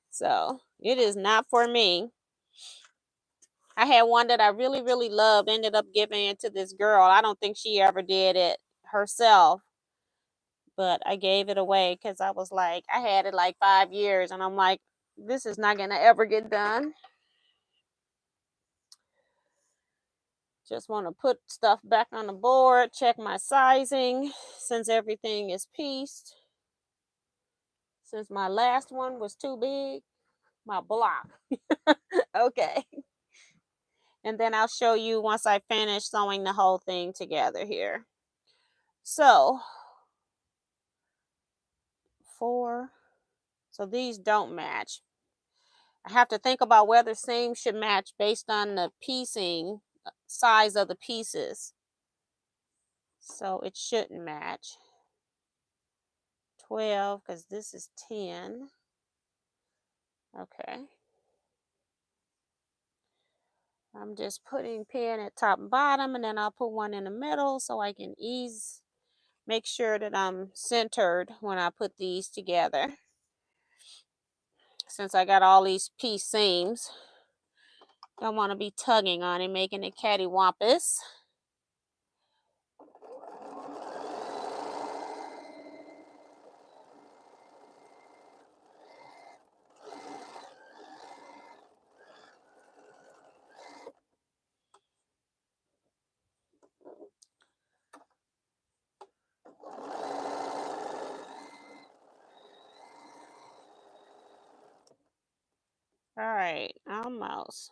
So it is not for me. I had one that I really, really loved, ended up giving it to this girl. I don't think she ever did it herself, but I gave it away because I was like, I had it like 5 years, and I'm like, this is not going to ever get done. Just want to put stuff back on the board, check my sizing since everything is pieced. Since my last one was too big, my block. Okay. And then I'll show you once I finish sewing the whole thing together here. So 4. So these don't match. I have to think about whether seams should match based on the piecing size of the pieces. So it shouldn't match. 12, because this is 10. Okay. I'm just putting pin at top and bottom, and then I'll put one in the middle so I can make sure that I'm centered when I put these together. Since I got all these piece seams, don't want to be tugging on it, making it cattywampus. All right, almost.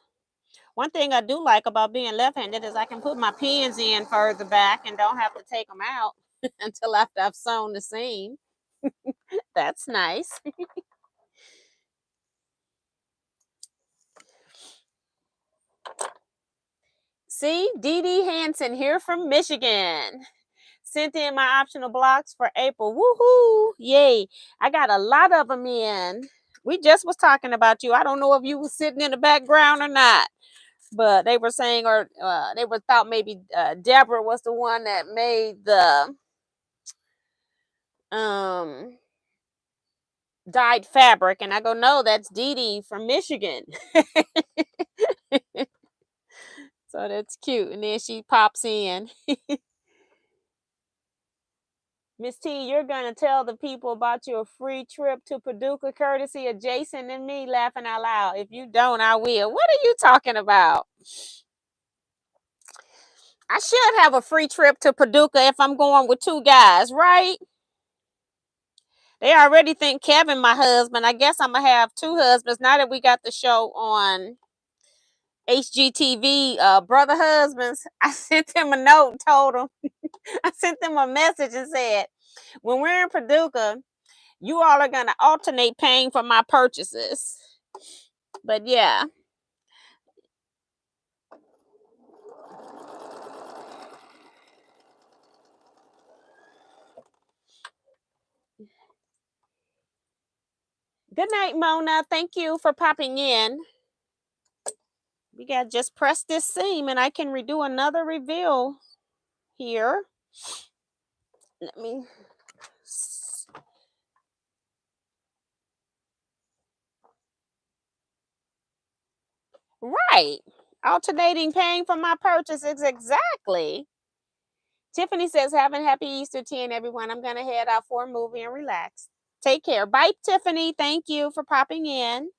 One thing I do like about being left-handed is I can put my pins in further back and don't have to take them out until after I've sewn the seam. That's nice. See, Dee Dee Hansen here from Michigan. Sent in my optional blocks for April. Woohoo! Yay! I got a lot of them in. We just was talking about you. I don't know if you were sitting in the background or not, but they were saying, or they were thought maybe Deborah was the one that made the dyed fabric, and I go, no, that's Dee Dee from Michigan. So that's cute. And then she pops in. Miss T, you're gonna tell the people about your free trip to Paducah courtesy of Jason and me, laughing out loud. If you don't, I will. What are you talking about? I should have a free trip to Paducah if I'm going with 2 guys, right? They already think Kevin my husband. I guess I'm gonna have 2 husbands now that we got the show on HGTV, Brother Husbands. I sent them a note and told them, I sent them a message and said, when we're in Paducah, you all are going to alternate paying for my purchases. But yeah. Good night, Mona. Thank you for popping in. We got to just press this seam and I can redo another reveal here. Let me. Right. Alternating paying for my purchases. Exactly. Tiffany says, have a happy Easter 10, everyone. I'm going to head out for a movie and relax. Take care. Bye, Tiffany. Thank you for popping in.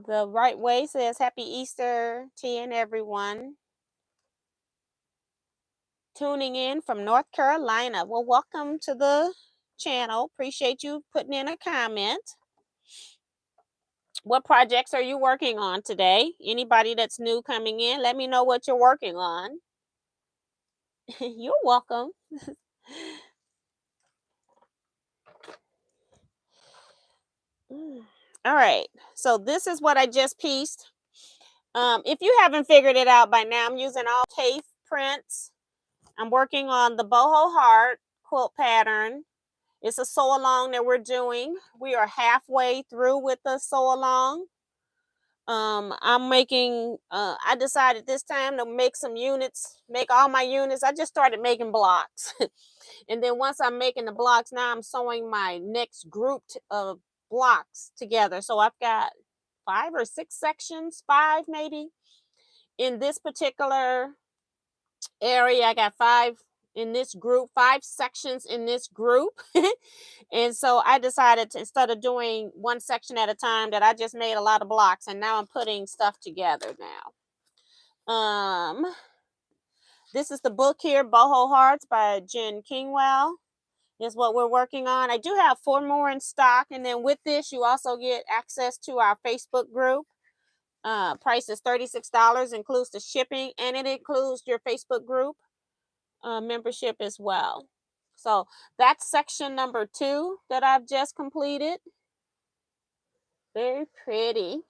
The right way says, happy Easter 10, everyone. Tuning in from North Carolina. Well, welcome to the channel. Appreciate you putting in a comment. What projects are you working on today? Anybody that's new coming in, let me know what you're working on. You're welcome. All right. So this is what I just pieced. If you haven't figured it out by now, I'm using all TAFE prints. I'm working on the Boho heart quilt pattern. It's a sew along that we're doing. We are halfway through with the sew along. I'm making, I decided this time to make some units, make all my units. I just started making blocks. And then once I'm making the blocks, now I'm sewing my next group of blocks together. So I've got 5 or 6 sections, 5 maybe. In this particular area, I got 5 in this group, 5 sections in this group. And so I decided to, instead of doing one section at a time, that I just made a lot of blocks, and now I'm putting stuff together now. This is the book here, Boho Hearts by Jen Kingwell, is what we're working on. I do have 4 more in stock, and then with this, you also get access to our Facebook group. Price is $36, includes the shipping, and it includes your Facebook group membership as well. So that's section number 2 that I've just completed. Very pretty.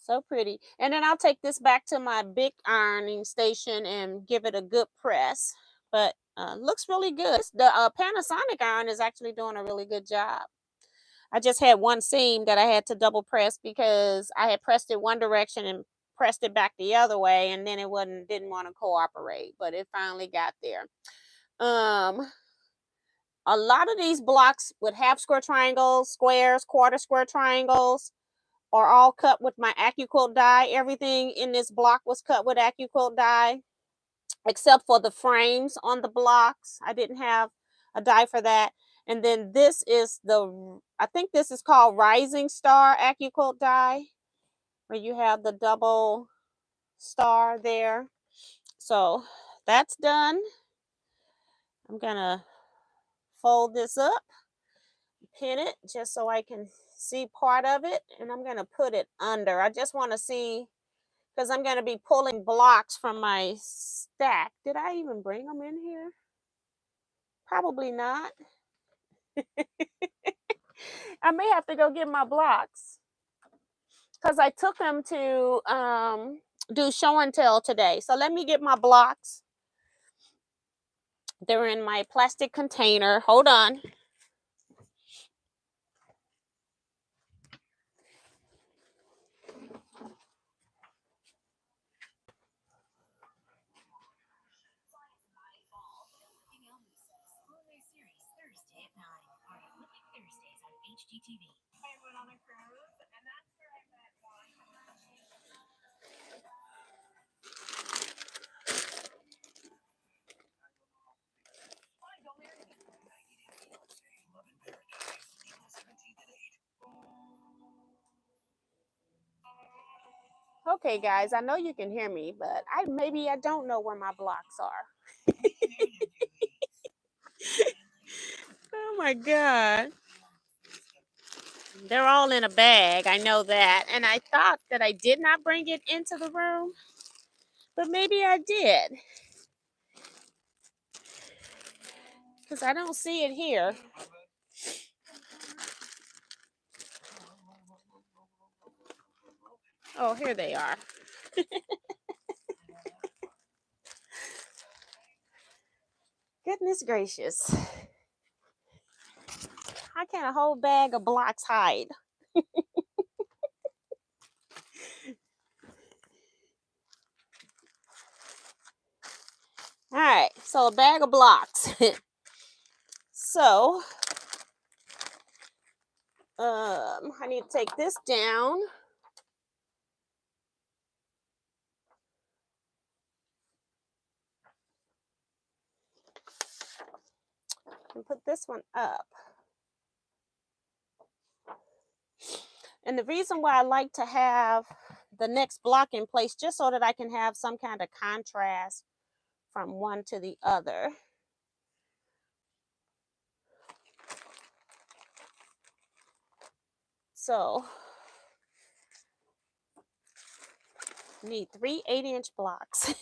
So pretty. And then I'll take this back to my big ironing station and give it a good press. But looks really good. The Panasonic iron is actually doing a really good job. I just had one seam that I had to double press because I had pressed it one direction and pressed it back the other way, and then it didn't want to cooperate, but it finally got there. A lot of these blocks with half square triangles, squares, quarter square triangles are all cut with my AccuQuilt die. Everything in this block was cut with AccuQuilt die, except for the frames on the blocks. I didn't have a die for that. And then this is I think this is called Rising Star AccuQuilt die, where you have the double star there. So that's done. I'm gonna fold this up, pin it just so I can see part of it, and I'm gonna put it under. I just want to see, because I'm going to be pulling blocks from my stack. Did I even bring them in here? Probably not. I may have to go get my blocks, because I took them to do show and tell today. So let me get my blocks. They're in my plastic container. Hold on. Okay, guys, I know you can hear me, but maybe I don't know where my blocks are. Oh my God. They're all in a bag. I know that. And I thought that I did not bring it into the room, but maybe I did, because I don't see it here. Oh, here they are. Goodness gracious. How can a whole bag of blocks hide? All right, so a bag of blocks. So, I need to take this down. And put this one up. And the reason why I like to have the next block in place, just so that I can have some kind of contrast from one to the other. So, need 3 8-inch blocks.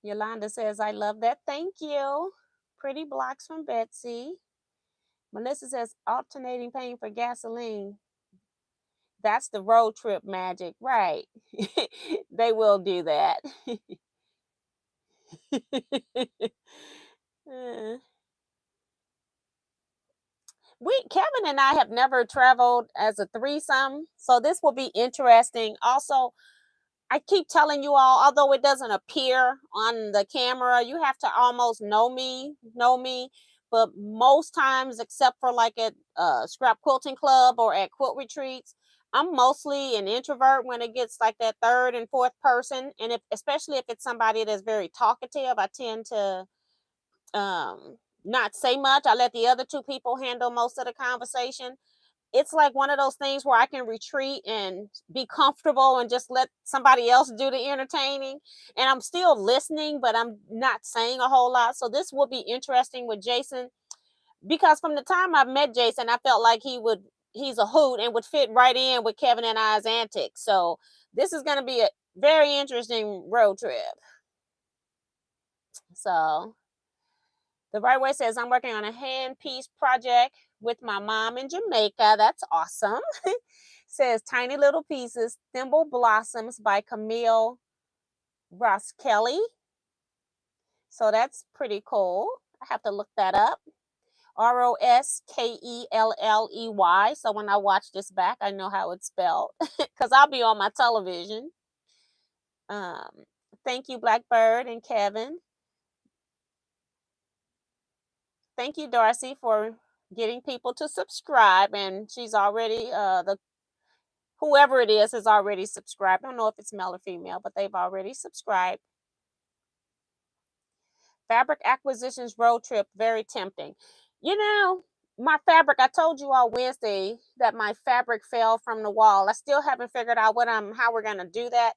Yolanda says, I love that. Thank you. Pretty blocks from Betsy. Melissa says, alternating paying for gasoline. That's the road trip magic. Right. They will do that. Uh, Kevin and I have never traveled as a threesome, so this will be interesting. Also, I keep telling you all, although it doesn't appear on the camera, you have to almost know me. But most times, except for like at scrap quilting club or at quilt retreats, I'm mostly an introvert when it gets like that third and fourth person. And especially if it's somebody that's very talkative, I tend to not say much. I let the other two people handle most of the conversation. It's like one of those things where I can retreat and be comfortable and just let somebody else do the entertaining. And I'm still listening, but I'm not saying a whole lot. So this will be interesting with Jason, because from the time I met Jason, I felt like he's a hoot and would fit right in with Kevin and I's antics. So this is going to be a very interesting road trip. So the right way says, I'm working on a hand piece project with my mom in Jamaica. That's awesome. Says Tiny Little Pieces, Thimble Blossoms by Camille Ross Kelly. So that's pretty cool. I have to look that up. Roskelley. So when I watch this back, I know how it's spelled because I'll be on my television. Thank you, Blackbird and Kevin. Thank you, Darcy, for getting people to subscribe. And she's already whoever it is has already subscribed. I don't know if it's male or female, but they've already subscribed. Fabric acquisitions road trip, very tempting. You know, my fabric, I told you all Wednesday that my fabric fell from the wall. I still haven't figured out how we're gonna do that.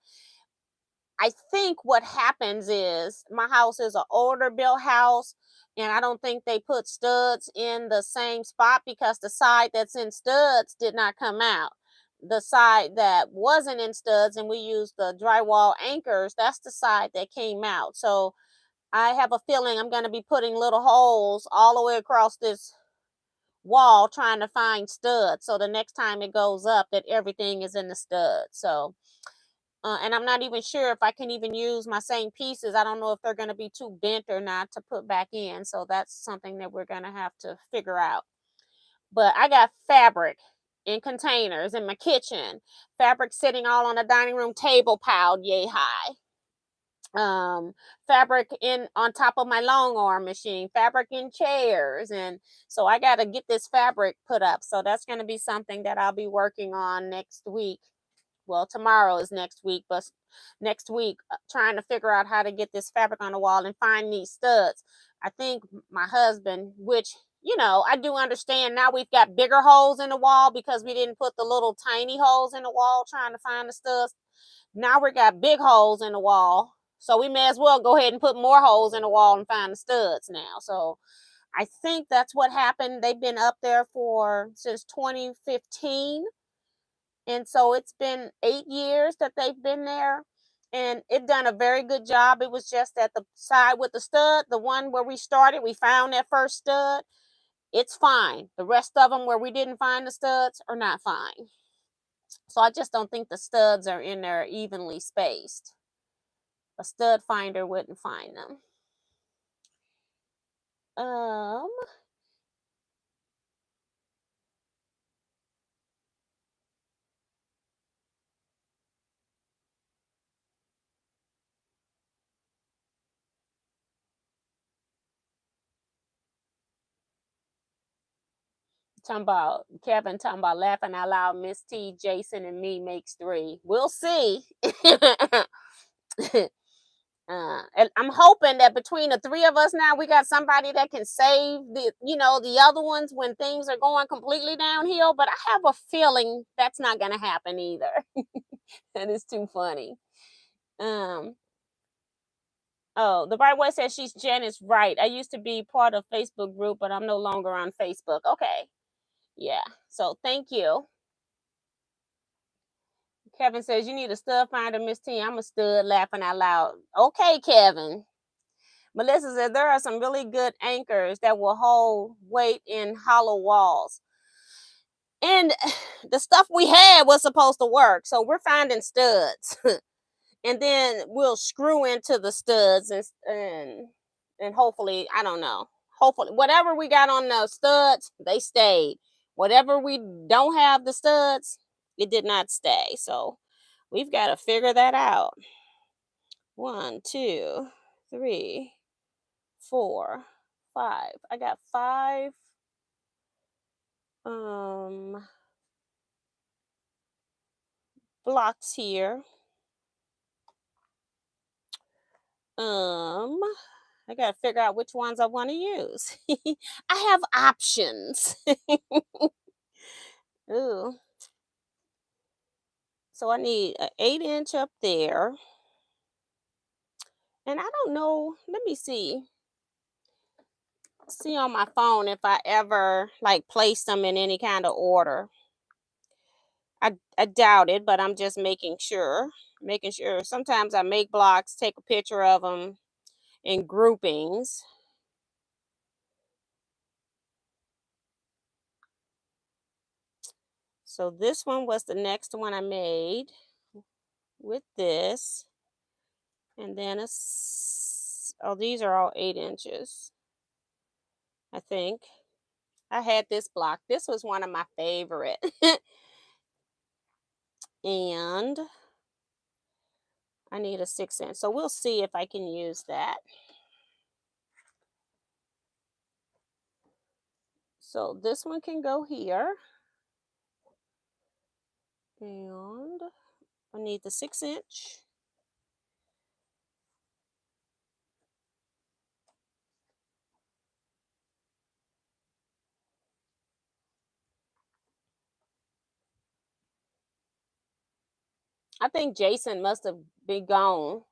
I think what happens is my house is an older built house, and I don't think they put studs in the same spot because the side that's in studs did not come out. The side that wasn't in studs and we used the drywall anchors, that's the side that came out. So I have a feeling I'm going to be putting little holes all the way across this wall trying to find studs. So the next time it goes up, that everything is in the stud. So, and I'm not even sure if I can even use my same pieces. I don't know if they're going to be too bent or not to put back in. So that's something that we're going to have to figure out. But I got fabric in containers in my kitchen, fabric sitting all on the dining room table piled yay high. Fabric in on top of my long arm machine, fabric in chairs, and so I got to get this fabric put up. So that's going to be something that I'll be working on next week. Well, tomorrow is next week, but next week trying to figure out how to get this fabric on the wall and find these studs. I think my husband, which I do understand now, we've got bigger holes in the wall because we didn't put the little tiny holes in the wall trying to find the studs. Now we got big holes in the wall. So we may as well go ahead and put more holes in the wall and find the studs now. So I think that's what happened. They've been up there since 2015. And so it's been 8 years that they've been there. And it done a very good job. It was just at the side with the stud, the one where we started, we found that first stud. it's fine. The rest of them where we didn't find the studs are not fine. So I just don't think the studs are in there evenly spaced. A stud finder wouldn't find them. Talking about Kevin, talking about laughing out loud. Miss T, Jason, and me makes 3. We'll see. And I'm hoping that between the 3 of us now, we got somebody that can save the other ones when things are going completely downhill. But I have a feeling that's not going to happen either. That is too funny. Oh, the right way says Jen is right. I used to be part of Facebook group, but I'm no longer on Facebook. Okay. Yeah. So thank you. Kevin says you need a stud finder, Miss T. I'm a stud, laughing out loud. Okay, Kevin. Melissa said there are some really good anchors that will hold weight in hollow walls. And the stuff we had was supposed to work. So we're finding studs. And then we'll screw into the studs and hopefully, I don't know. Hopefully, whatever we got on the studs, they stayed. Whatever we don't have the studs, it did not stay. So we've got to figure that out. 1, 2, 3, 4, 5. I got 5 blocks here. I gotta figure out which ones I want to use. I have options. Ooh. So I need an 8-inch up there. And I don't know. Let me see on my phone if I ever placed them in any kind of order. I doubt it, but I'm just making sure. Sometimes I make blocks, take a picture of them in groupings. So this one was the next one I made with this. And then these are all 8 inches. I think. I had this block. This was one of my favorite. And I need a 6-inch. So we'll see if I can use that. So this one can go here. And I need the 6-inch. I think Jason must have been gone.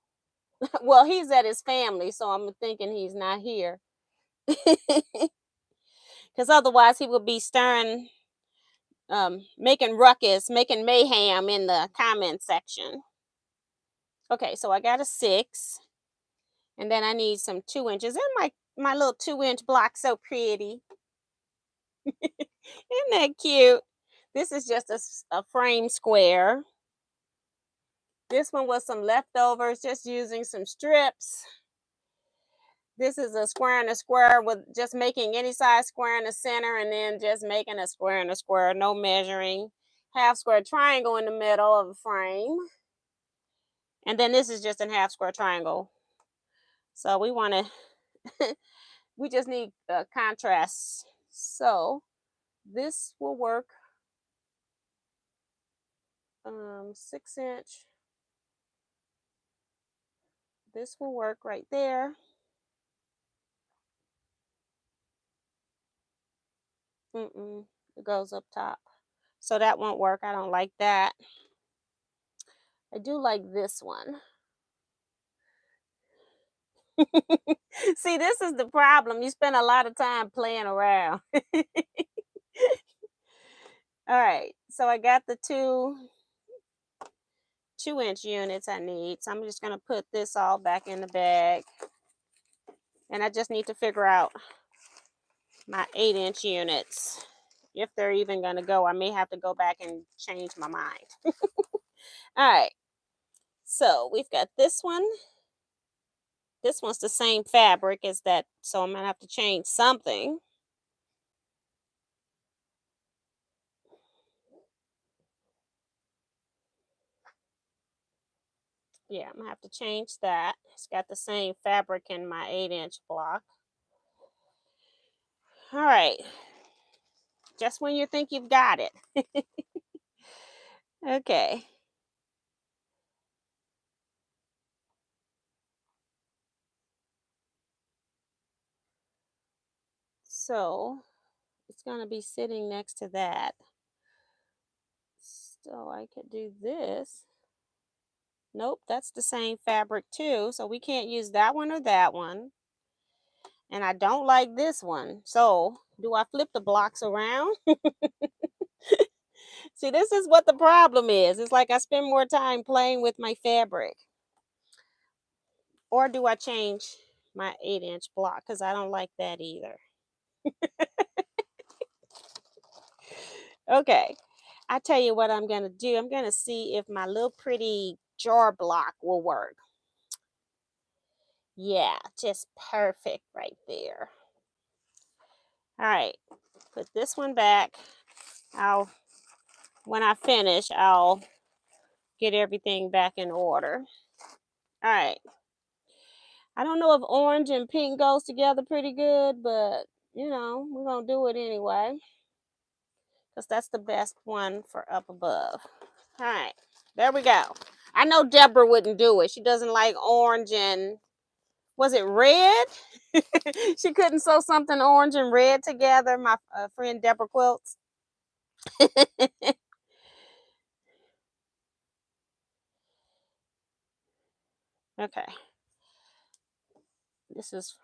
Well, he's at his family, so I'm thinking he's not here. Because otherwise he would be stirring, making ruckus, making mayhem in the comment section. Okay, so I got a 6. And then I need some 2 inches. And my little 2-inch block so pretty. Isn't that cute? This is just a frame square. This one was some leftovers, just using some strips. This is a square and a square with just making any size square in the center and then just making a square and a square, no measuring. Half square triangle in the middle of the frame. And then this is just a half square triangle. So we want to, we just need contrast. So this will work. 6-inch. This will work right there. It goes up top. So that won't work. I don't like that. I do like this one. See, this is the problem. You spend a lot of time playing around. All right. So I got the 2-inch units I need. So I'm just going to put this all back in the bag. And I just need to figure out my 8-inch units. If they're even going to go, I may have to go back and change my mind. All right. So we've got this one. This one's the same fabric as that, so I'm going to have to change something. Yeah, I'm going to have to change that. It's got the same fabric in my 8-inch block. All right. Just when you think you've got it. Okay. So it's going to be sitting next to that. So I could do this. Nope, that's the same fabric too. So we can't use that one or that one. And I don't like this one. So do I flip the blocks around? See, this is what the problem is. It's like I spend more time playing with my fabric. Or do I change my 8-inch block? Because I don't like that either. Okay. I tell you what I'm going to do. I'm going to see if my little pretty jar block will work. Yeah, just perfect right there. All right. Put this one back. When I finish, I'll get everything back in order. All right. I don't know if orange and pink goes together pretty good, but you know, we're going to do it anyway. Because that's the best one for up above. All right. There we go. I know Deborah wouldn't do it. She doesn't like orange and, was it red? She couldn't sew something orange and red together. My friend Deborah Quilts. Okay. This is,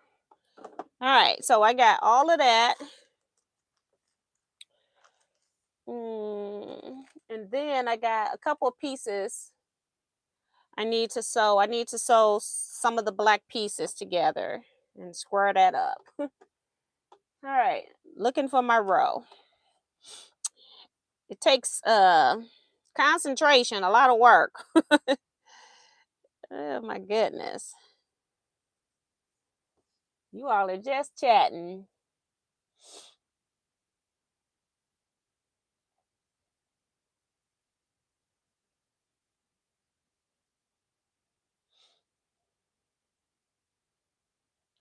all right. So I got all of that. And then I got a couple of pieces I need to sew. I need to sew some of the black pieces together and square that up. All right, looking for my row. It takes concentration, a lot of work. Oh my goodness. You all are just chatting.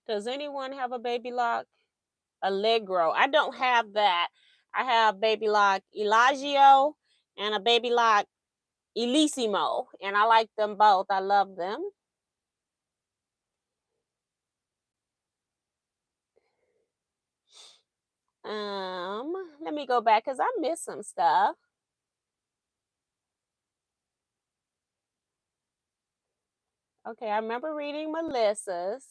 Does anyone have a baby lock? Allegro. I don't have that. I have baby lock Elagio and a baby lock Elissimo, and I like them both. I love them. Let me go back because I missed some stuff. Okay, I remember reading Melissa's.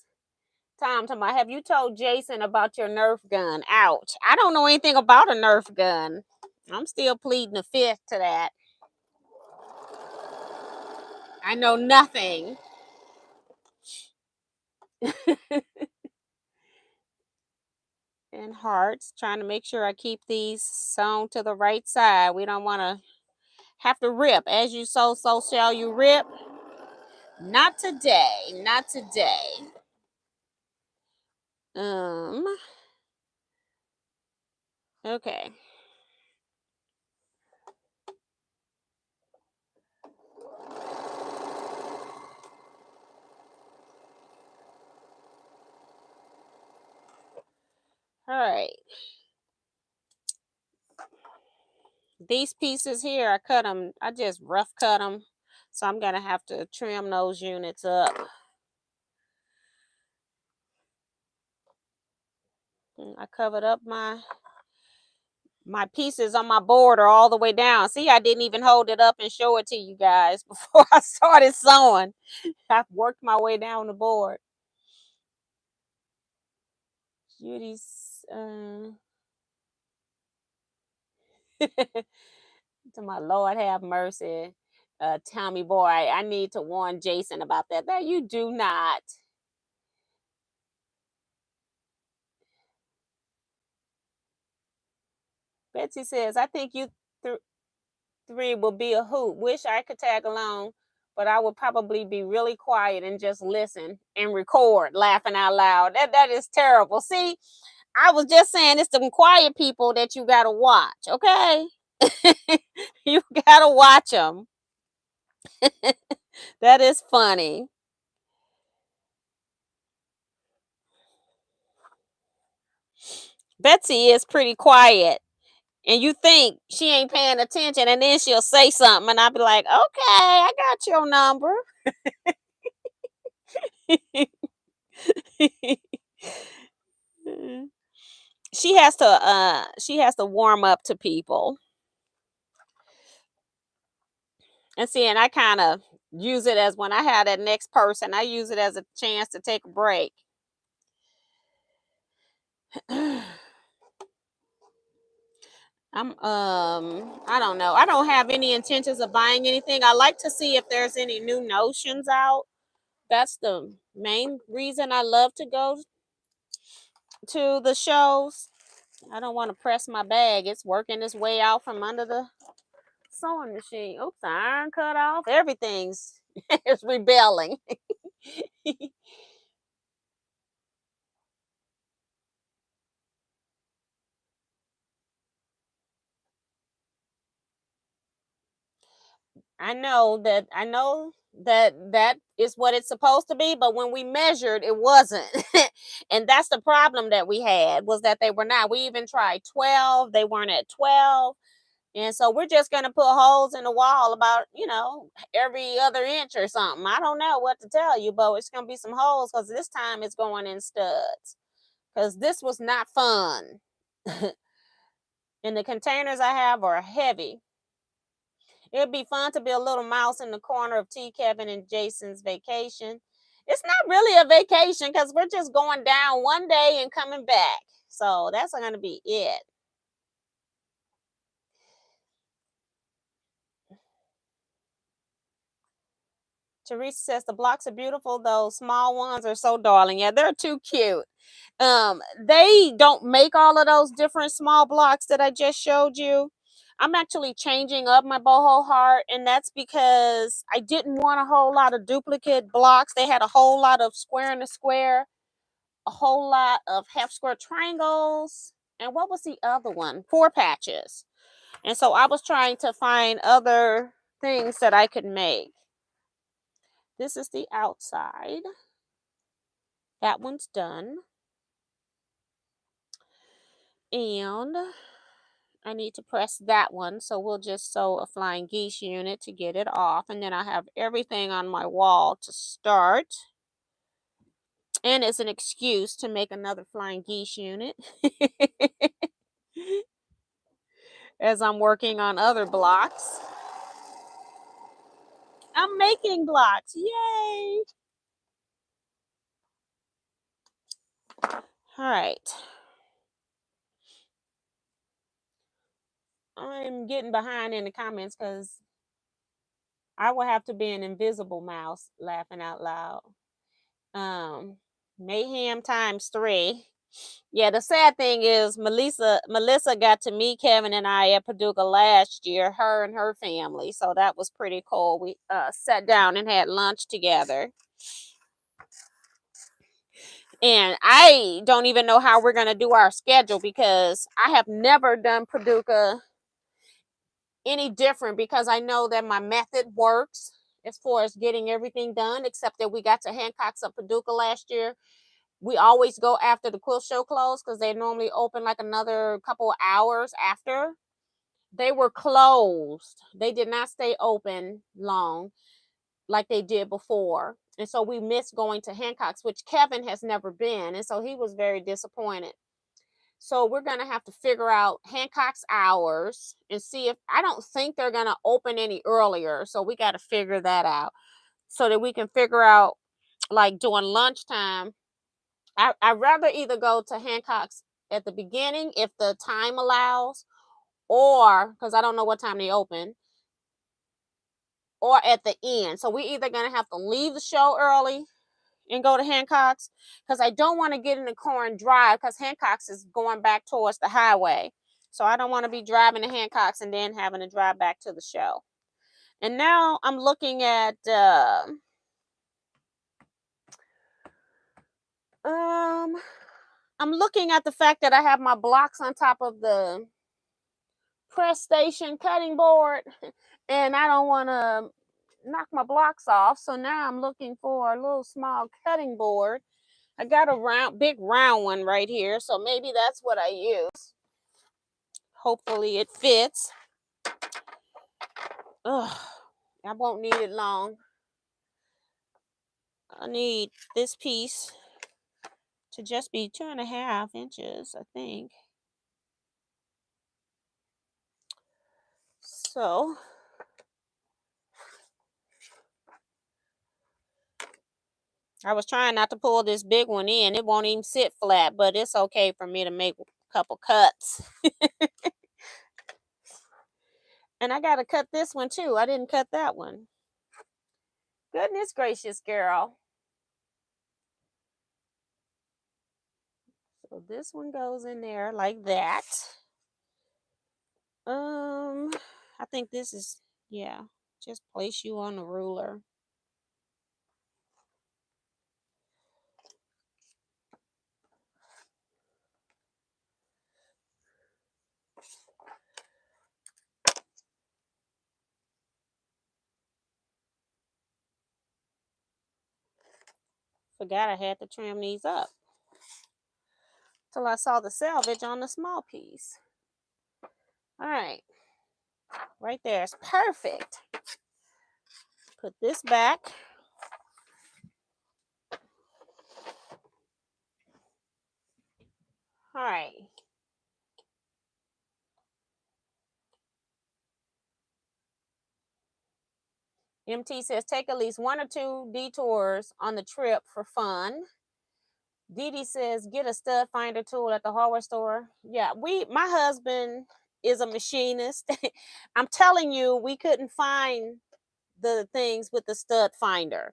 Tom, have you told Jason about your Nerf gun? Ouch. I don't know anything about a Nerf gun. I'm still pleading the fifth to that. I know nothing. And hearts, trying to make sure I keep these sewn to the right side. We don't want to have to rip. As you sow, so shall you rip. Not today. Not today. Okay. All right. These pieces here, I cut them. I just rough cut them. So I'm going to have to trim those units up. I covered up my pieces on my board are all the way down. See, I didn't even hold it up and show it to you guys before I started sewing. I've worked my way down the board. Judy's to my Lord have mercy. Tommy boy, I need to warn Jason about that. That you do not. Betsy says, I think you three will be a hoot. Wish I could tag along, but I would probably be really quiet and just listen and record, laughing out loud. That is terrible. See, I was just saying it's some quiet people that you gotta watch, okay? You gotta watch them. That is funny. Betsy is pretty quiet, and you think she ain't paying attention, and then she'll say something, and I'll be like, okay, I got your number. She has to warm up to people. And see, and I kind of use it as when I have that next person, I use it as a chance to take a break. I don't know. I don't have any intentions of buying anything. I like to see if there's any new notions out. That's the main reason I love to go to the shows. I don't want to press my bag. It's working its way out from under the sewing machine. Oops, the iron cut off. Everything's is rebelling. I know that is what it's supposed to be, but when we measured, it wasn't. And that's the problem that we had, was that they were not. We even tried 12, they weren't at 12. And so we're just gonna put holes in the wall about, every other inch or something. I don't know what to tell you, but it's gonna be some holes because this time it's going in studs. Because this was not fun. And the containers I have are heavy. It'd be fun to be a little mouse in the corner of T. Kevin and Jason's vacation. It's not really a vacation because we're just going down one day and coming back. So that's going to be it. Teresa says the blocks are beautiful. Those small ones are so darling. Yeah, they're too cute. They don't make all of those different small blocks that I just showed you. I'm actually changing up my boho heart, and that's because I didn't want a whole lot of duplicate blocks. They had a whole lot of square in a square, a whole lot of half square triangles, and what was the other one? 4 patches. And so I was trying to find other things that I could make. This is the outside. That one's done. And I need to press that one, so we'll just sew a flying geese unit to get it off, and then I have everything on my wall to start. And it's an excuse to make another flying geese unit as I'm working on other blocks. I'm making blocks. Yay! All right. I'm getting behind in the comments because I will have to be an invisible mouse laughing out loud. Mayhem times 3. Yeah, the sad thing is Melissa got to meet Kevin and I at Paducah last year, her and her family. So that was pretty cool. We sat down and had lunch together. And I don't even know how we're going to do our schedule because I have never done Paducah any different, because I know that my method works as far as getting everything done, except that we got to Hancock's of Paducah last year. We always go after the quilt show closed because they normally open like another couple of hours after. They were closed. They did not stay open long like they did before. And so we missed going to Hancock's, which Kevin has never been. And so he was very disappointed. So we're going to have to figure out Hancock's hours and see if, I don't think they're going to open any earlier. So we got to figure that out so that we can figure out, like, during lunchtime. I'd rather either go to Hancock's at the beginning if the time allows, or because I don't know what time they open, or at the end. So we either going to have to leave the show early and go to Hancock's, because I don't want to get in the car and drive, because Hancock's is going back towards the highway. So I don't want to be driving to Hancock's and then having to drive back to the show. And now I'm looking at I'm looking at the fact that I have my blocks on top of the press station cutting board and I don't want to knock my blocks off. So now I'm looking for a little small cutting board. I got a big round one right here, so maybe that's what I use. Hopefully it fits. Ugh, I won't need it long. I need this piece to just be 2.5 inches, I think. So I was trying not to pull this big one in. It won't even sit flat, but it's okay for me to make a couple cuts. And I got to cut this one too. I didn't cut that one. Goodness gracious, girl. So this one goes in there like that. I think this is, yeah, just place you on the ruler. Forgot I had to trim these up till I saw the selvage on the small piece. All right, right there is perfect. Put this back. All right. MT says take at least 1 or 2 detours on the trip for fun. Dee says get a stud finder tool at the hardware store. Yeah, my husband is a machinist. I'm telling you, we couldn't find the things with the stud finder.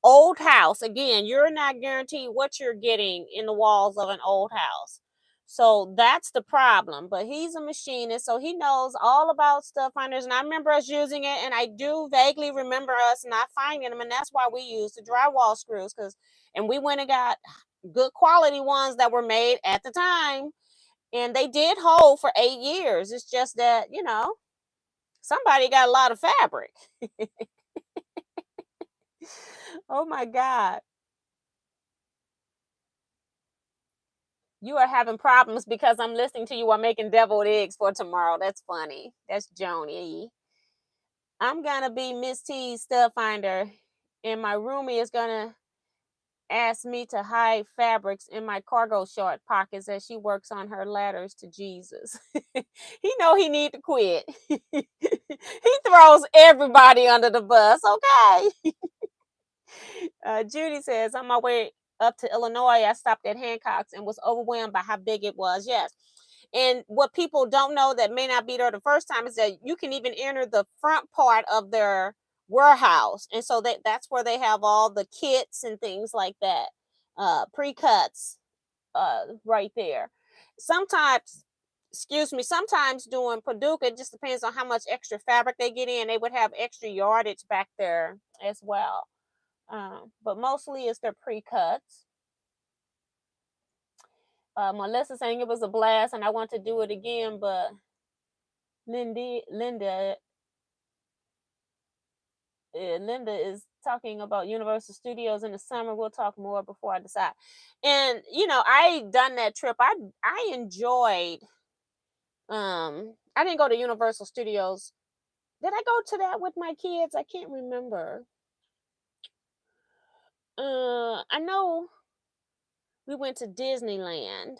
Old house, again, you're not guaranteed what you're getting in the walls of an old house. So that's the problem. But he's a machinist, so he knows all about stud finders. And I remember us using it, and I do vaguely remember us not finding them. And that's why we use the drywall screws, and we went and got good quality ones that were made at the time. And they did hold for 8 years. It's just that, somebody got a lot of fabric. Oh my God. You are having problems because I'm listening to you while making deviled eggs for tomorrow. That's funny. That's Joni. I'm going to be Miss T's stud finder, and my roomie is going to ask me to hide fabrics in my cargo short pockets as she works on her ladders to Jesus. He know he need to quit. He throws everybody under the bus. Okay. Judy says, on my way up to Illinois, I stopped at Hancock's and was overwhelmed by how big it was. Yes. And what people don't know that may not be there the first time is that you can even enter the front part of their warehouse. And so that's where they have all the kits and things like that, pre-cuts right there. Sometimes doing Paducah, it just depends on how much extra fabric they get in. They would have extra yardage back there as well. But mostly it's their pre-cuts. Melissa saying it was a blast and I want to do it again, but Linda is talking about Universal Studios in the summer. We'll talk more before I decide. And I done that trip. I enjoyed. I didn't go to Universal Studios. Did I go to that with my kids? I can't remember. I know we went to Disneyland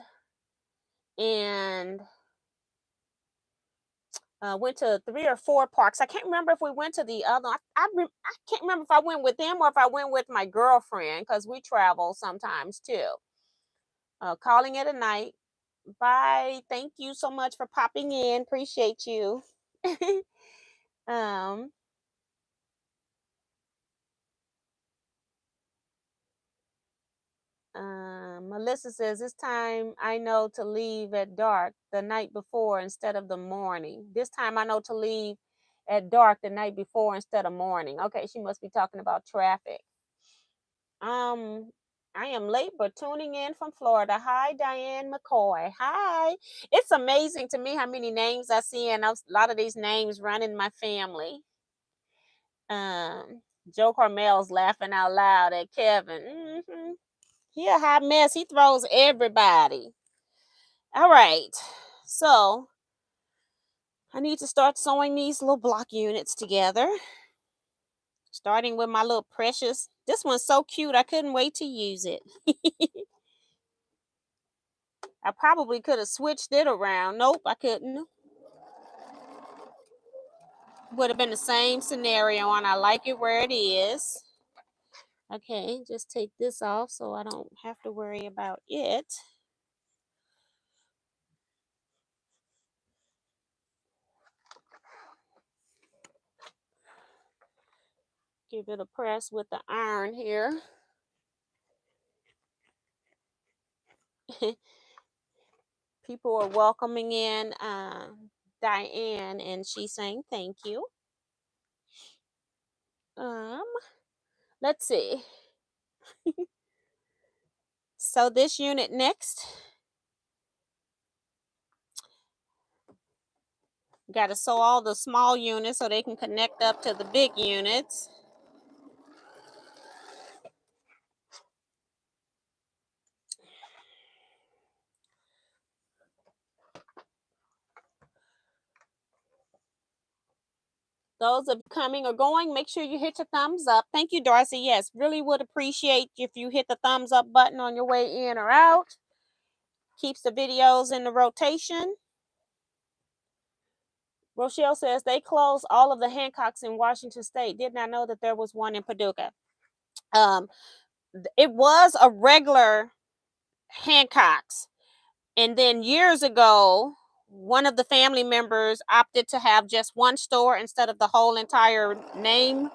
and went to 3 or 4 parks. I can't remember if we went to the other. I can't remember if I went with them or if I went with my girlfriend because we travel sometimes too. Calling it a night. Bye. Thank you so much for popping in. Appreciate you. um. Melissa says, this time I know to leave at dark the night before instead of the morning. This time I know to leave at dark the night before instead of morning. Okay, she must be talking about traffic. I am late, but tuning in from Florida. Hi, Diane McCoy. Hi. It's amazing to me how many names I see, and a lot of these names run in my family. Joe Carmel's laughing out loud at Kevin. He a hot mess. He throws everybody. All right. So I need to start sewing these little block units together. Starting with my little precious. This one's so cute. I couldn't wait to use it. I probably could have switched it around. Nope, I couldn't. Would have been the same scenario, and I like it where it is. Okay, just take this off so I don't have to worry about it. Give it a press with the iron here. People are welcoming in Diane, and she's saying thank you. Let's see. So this unit next. Got to sew all the small units so they can connect up to the big units. Those of you coming or going, make sure you hit your thumbs up. Thank you, Darcy. Yes, really would appreciate if you hit the thumbs up button on your way in or out. Keeps the videos in the rotation. Rochelle says they closed all of the Hancocks in Washington State. Did not know that there was one in Paducah. It was a regular Hancock's. And then years ago, one of the family members opted to have just one store instead of the whole entire name.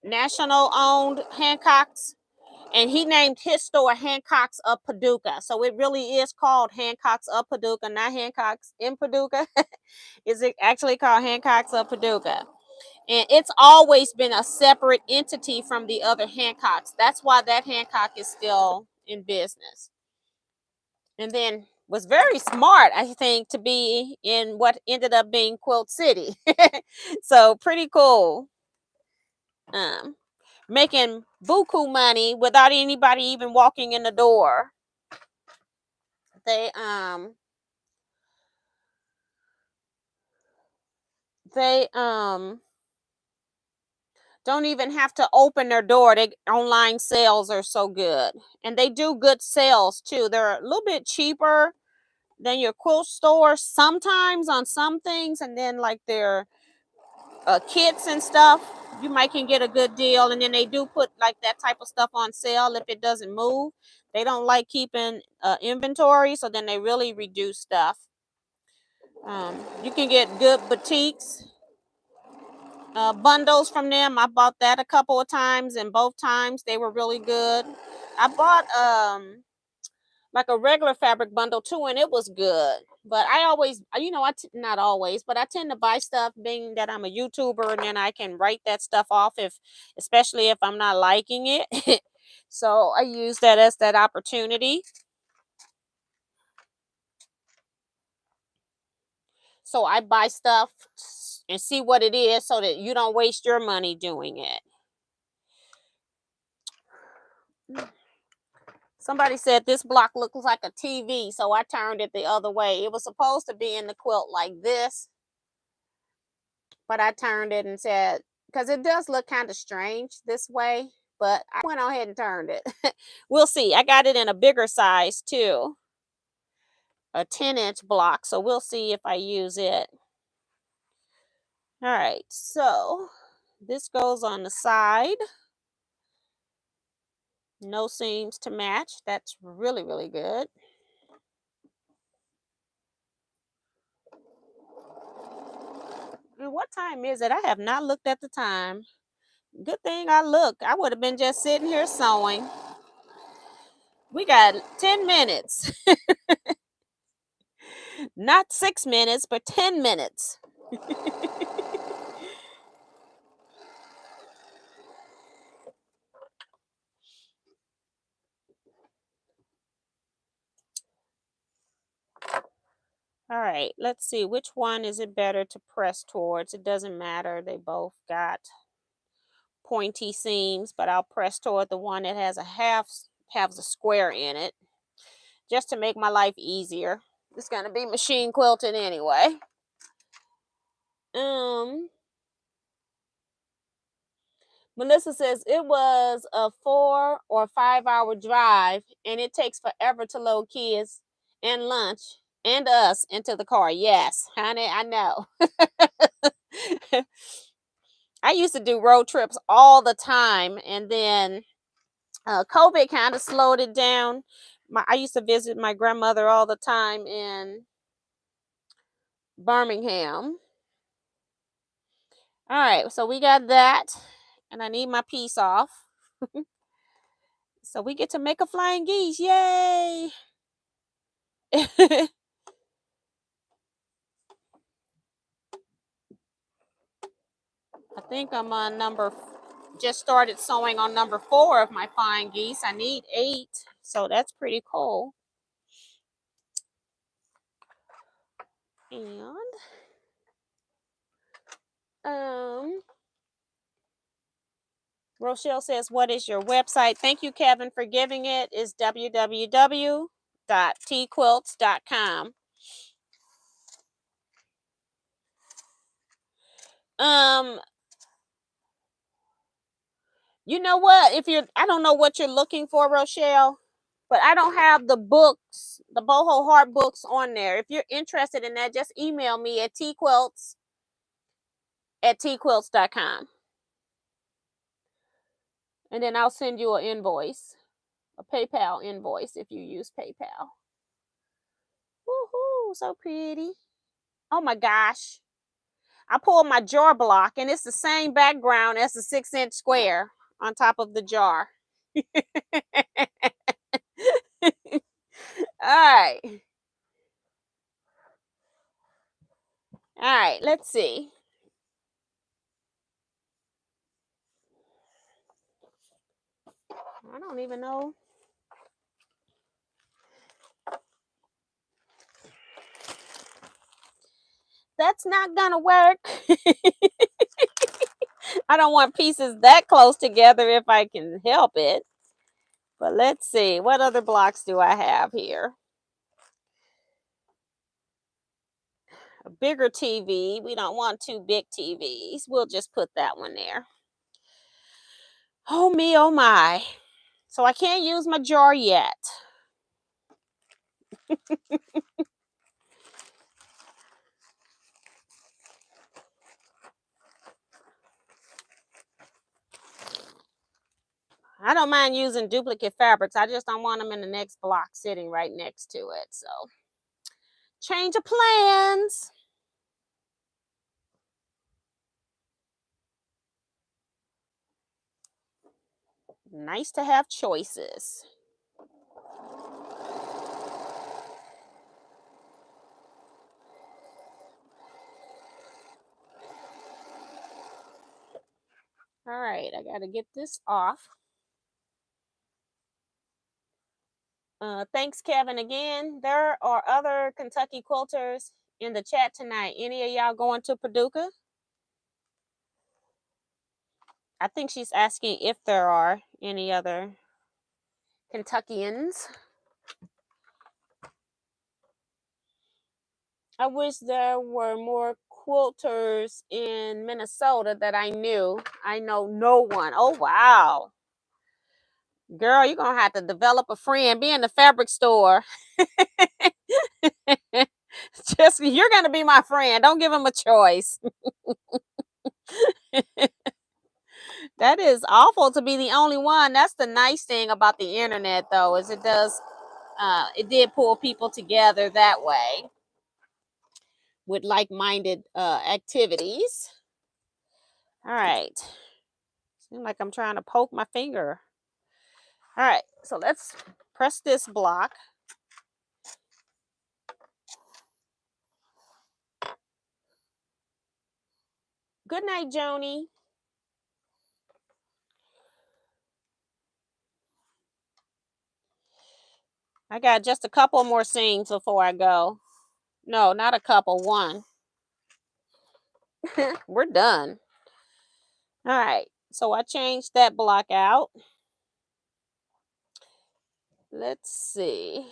National owned Hancock's, and he named his store Hancock's of Paducah. So it really is called Hancock's of Paducah, not Hancock's in Paducah. Is it actually called Hancock's of Paducah? And it's always been a separate entity from the other Hancocks. That's why that Hancock is still in business. And then was very smart, I think, to be in what ended up being Quilt City. So pretty cool. Making buku money without anybody even walking in the door. They don't even have to open their door. They online sales are so good, and they do good sales too. They're a little bit cheaper than your quilt store sometimes on some things, and then like their kits and stuff, you might can get a good deal. And then they do put like that type of stuff on sale if it doesn't move. They don't like keeping inventory, so then they really reduce stuff. You can get good boutiques bundles from them. I bought that a couple of times, and both times they were really good. I bought like a regular fabric bundle too, and it was good. But I always, not always, but I tend to buy stuff being that I'm a YouTuber, and then I can write that stuff off especially if I'm not liking it. So I use that as that opportunity. So I buy stuff and see what it is so that you don't waste your money doing it. Somebody said this block looks like a TV, so I turned it the other way. It was supposed to be in the quilt like this, but I turned it and said, because it does look kind of strange this way, but I went on ahead and turned it. We'll see. I got it in a bigger size too, a 10-inch block, so we'll see if I use it. All right, so this goes on the side. No seams to match. That's really, really good. And what time is it? I have not looked at the time. Good thing I looked. I would have been just sitting here sewing. We got 10 minutes. Not 6 minutes, but 10 minutes. All right, let's see. Which one is it better to press towards? It doesn't matter. They both got pointy seams, but I'll press toward the one that has a square in it, just to make my life easier. It's going to be machine quilted anyway. Melissa says it was a 4 or 5 hour drive and it takes forever to load kids and lunch and us into the car. Yes, honey, I know. I used to do road trips all the time, and then COVID kind of slowed it down. I used to visit my grandmother all the time in Birmingham. All right, so we got that, and I need my piece off. So we get to make a flying geese. Yay! I think I'm on just started sewing on number 4 of my flying geese. I need 8, so that's pretty cool. And Rochelle says, what is your website? Thank you, Kevin, for giving it. It's www.teaquilts.com. You know what? I don't know what you're looking for, Rochelle, but I don't have the books, the Boho Heart books on there. If you're interested in that, just email me at teaquilts@teaquilts.com. And then I'll send you an invoice, a PayPal invoice if you use PayPal. Woohoo, so pretty. Oh my gosh. I pulled my jar block and it's the same background as the 6-inch square on top of the jar. All right, let's see. I don't even know. That's not gonna work. I don't want pieces that close together if I can help it. But let's see, what other blocks do I have here? A bigger TV. We don't want 2 big TVs. We'll just put that one there. Oh me, oh my. So I can't use my jar yet. I don't mind using duplicate fabrics. I just don't want them in the next block sitting right next to it. So, change of plans. Nice to have choices. All right, I got to get this off. Thanks, Kevin, again. There are other Kentucky quilters in the chat tonight. Any of y'all going to Paducah? I think she's asking if there are any other Kentuckians. I wish there were more quilters in Minnesota that I knew. I know no one. Oh, wow. Girl, you're going to have to develop a friend. Be in the fabric store. Just, you're going to be my friend. Don't give him a choice. That is awful to be the only one. That's the nice thing about the internet, though, is it did pull people together that way with like-minded activities. All right. Seems like I'm trying to poke my finger. All right, so let's press this block. Good night, Joni. I got just a couple more seams before I go. No, not a couple, one. We're done. All right, so I changed that block out. Let's see.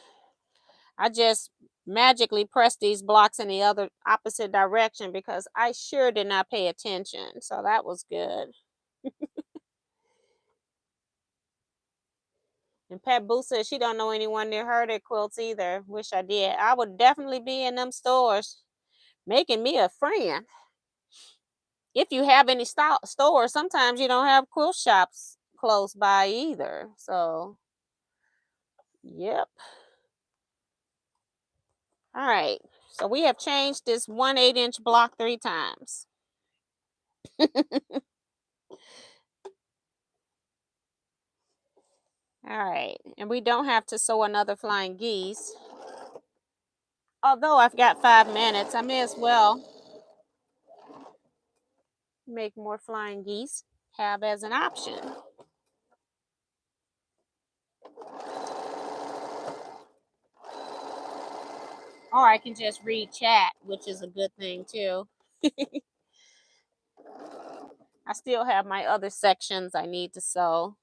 I just magically pressed these blocks in the other opposite direction because I sure did not pay attention. So that was good. And Pat Boo says she don't know anyone near her that quilts either. Wish I did. I would definitely be in them stores making me a friend. If you have any stores, sometimes you don't have quilt shops close by either. So, yep. All right. So we have changed this 1/8-inch block 3 times. All right, and we don't have to sew another flying geese. Although I've got 5 minutes, I may as well make more flying geese, have as an option. Or I can just read chat, which is a good thing too. I still have my other sections I need to sew.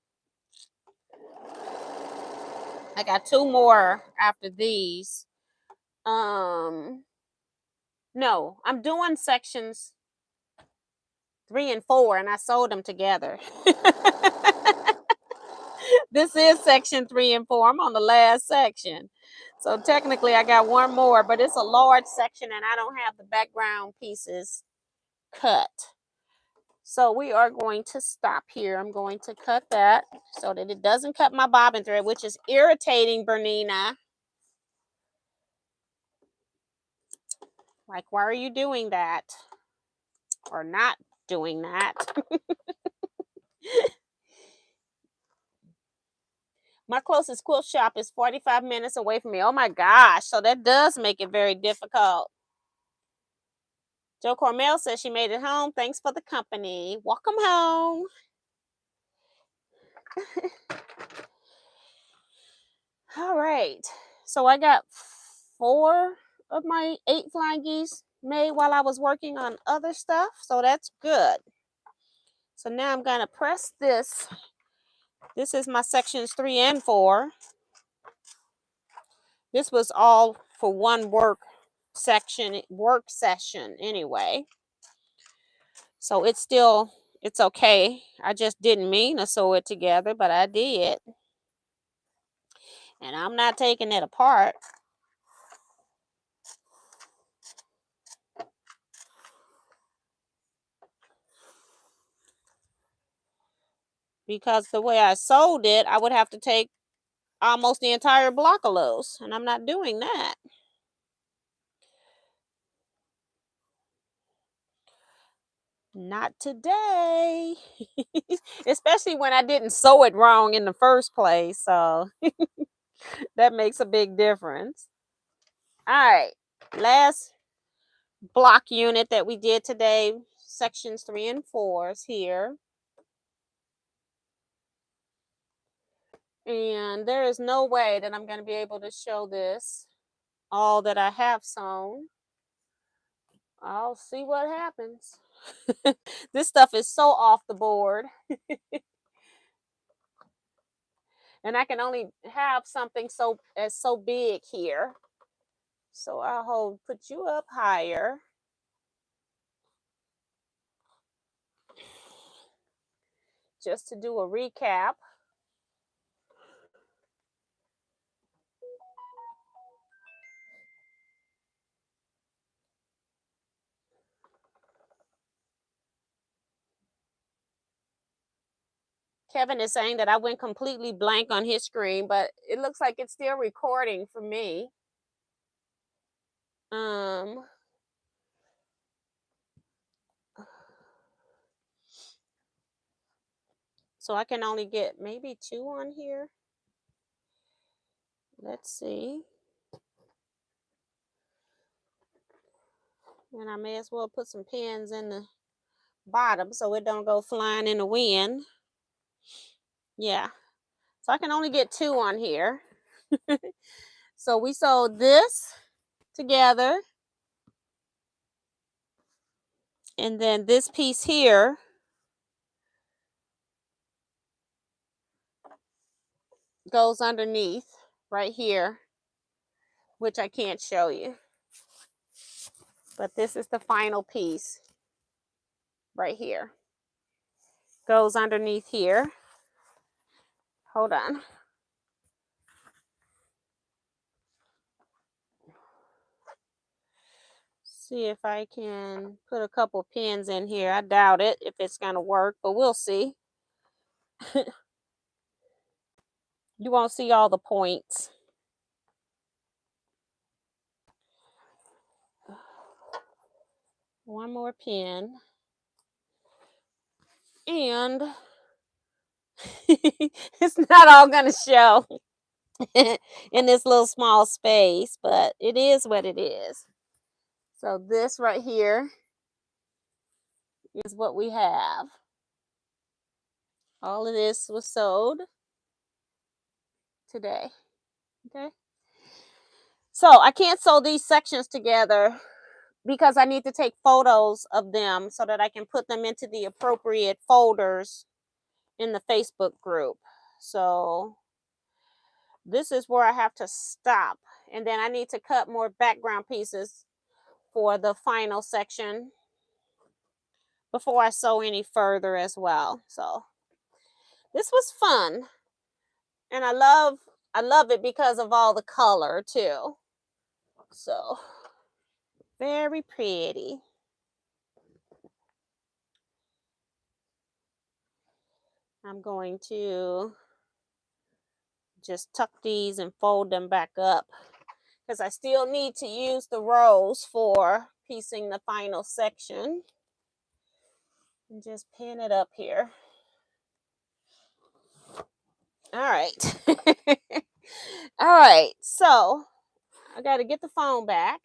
I got 2 more after these. No, I'm doing sections 3 and 4, and I sewed them together. This is section 3 and 4. I'm on the last section. So technically I got one more, but it's a large section and I don't have the background pieces cut. So we are going to stop here. I'm going to cut that so that it doesn't cut my bobbin thread, which is irritating, Bernina. Like, why are you doing that? Or not doing that? My closest quilt shop is 45 minutes away from me. Oh my gosh. So that does make it very difficult. Joe Cormel says she made it home. Thanks for the company. Welcome home. All right. So I got 4 of my 8 flying geese made while I was working on other stuff. So that's good. So now I'm going to press this. This is my sections 3 and 4. This was all for one work session anyway. So it's okay. I just didn't mean to sew it together, but I did. And I'm not taking it apart. Because the way I sewed it, I would have to take almost the entire block of those. And I'm not doing that. Not today. Especially when I didn't sew it wrong in the first place. So that makes a big difference. All right. Last block unit that we did today, sections 3 and 4 is here. And there is no way that I'm going to be able to show this, all that I have sewn. I'll see what happens. This stuff is so off the board. And I can only have something so big here. So I'll put you up higher. Just to do a recap. Kevin is saying that I went completely blank on his screen, but it looks like it's still recording for me. So I can only get maybe 2 on here. Let's see. And I may as well put some pins in the bottom so it don't go flying in the wind. Yeah. So I can only get 2 on here. So we sewed this together. And then this piece here goes underneath right here, which I can't show you. But this is the final piece right here. Goes underneath here. Hold on. See if I can put a couple pins in here. I doubt it if it's going to work, but we'll see. You won't see all the points. One more pin. And it's not all going to show in this little small space, but it is what it is. So this right here is what we have. All of this was sewed today. Okay. So I can't sew these sections together because I need to take photos of them so that I can put them into the appropriate folders in the Facebook group. So this is where I have to stop. And then I need to cut more background pieces for the final section before I sew any further as well. So this was fun. And I love it because of all the color too. So very pretty. I'm going to just tuck these and fold them back up because I still need to use the rows for piecing the final section. And just pin it up here. All right. All right. So I got to get the phone back.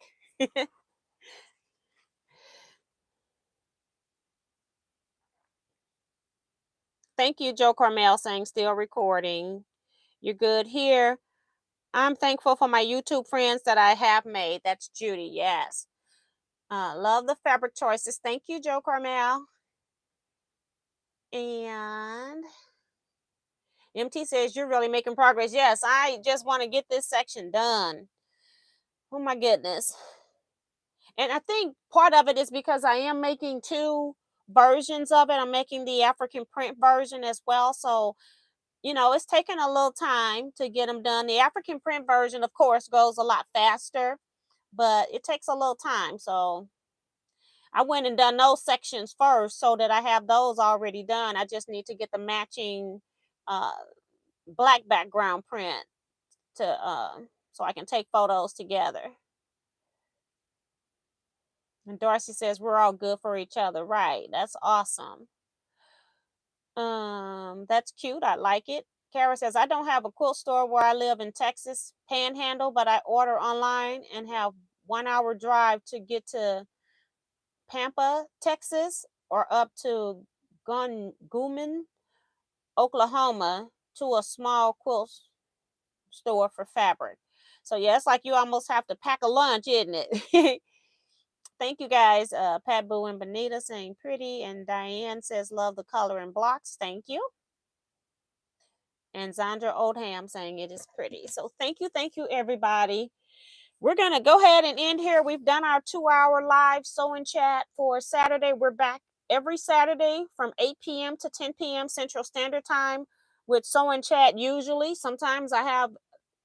Thank you, Joe Carmel, saying still recording. You're good here. I'm thankful for my YouTube friends that I have made. That's Judy. Yes. Love the fabric choices. Thank you, Joe Carmel. And MT says you're really making progress. Yes, I just want to get this section done. Oh my goodness. And I think part of it is because I am making 2 versions of it. I'm making the African print version as well. So, you know, it's taking a little time to get them done. The African print version, of course, goes a lot faster, but it takes a little time. So I went and done those sections first so that I have those already done. I just need to get the matching black background print to so I can take photos together. And Darcy says we're all good for each other. Right. That's awesome. That's cute. I like it. Kara says I don't have a quilt store where I live in Texas Panhandle, but I order online and have 1-hour drive to get to Pampa, Texas, or up to Guman, Oklahoma, to a small quilt store for fabric. So yeah, it's like you almost have to pack a lunch, isn't it? Thank you guys. Pat Boo and Benita saying pretty, and Diane says love the color in blocks. Thank you. And Zandra Oldham saying it is pretty. So thank you everybody. We're gonna go ahead and end here. We've done our 2-hour live sewing chat for Saturday. We're back every Saturday from 8 p.m. to 10 p.m. Central Standard Time with sewing chat usually. Sometimes I have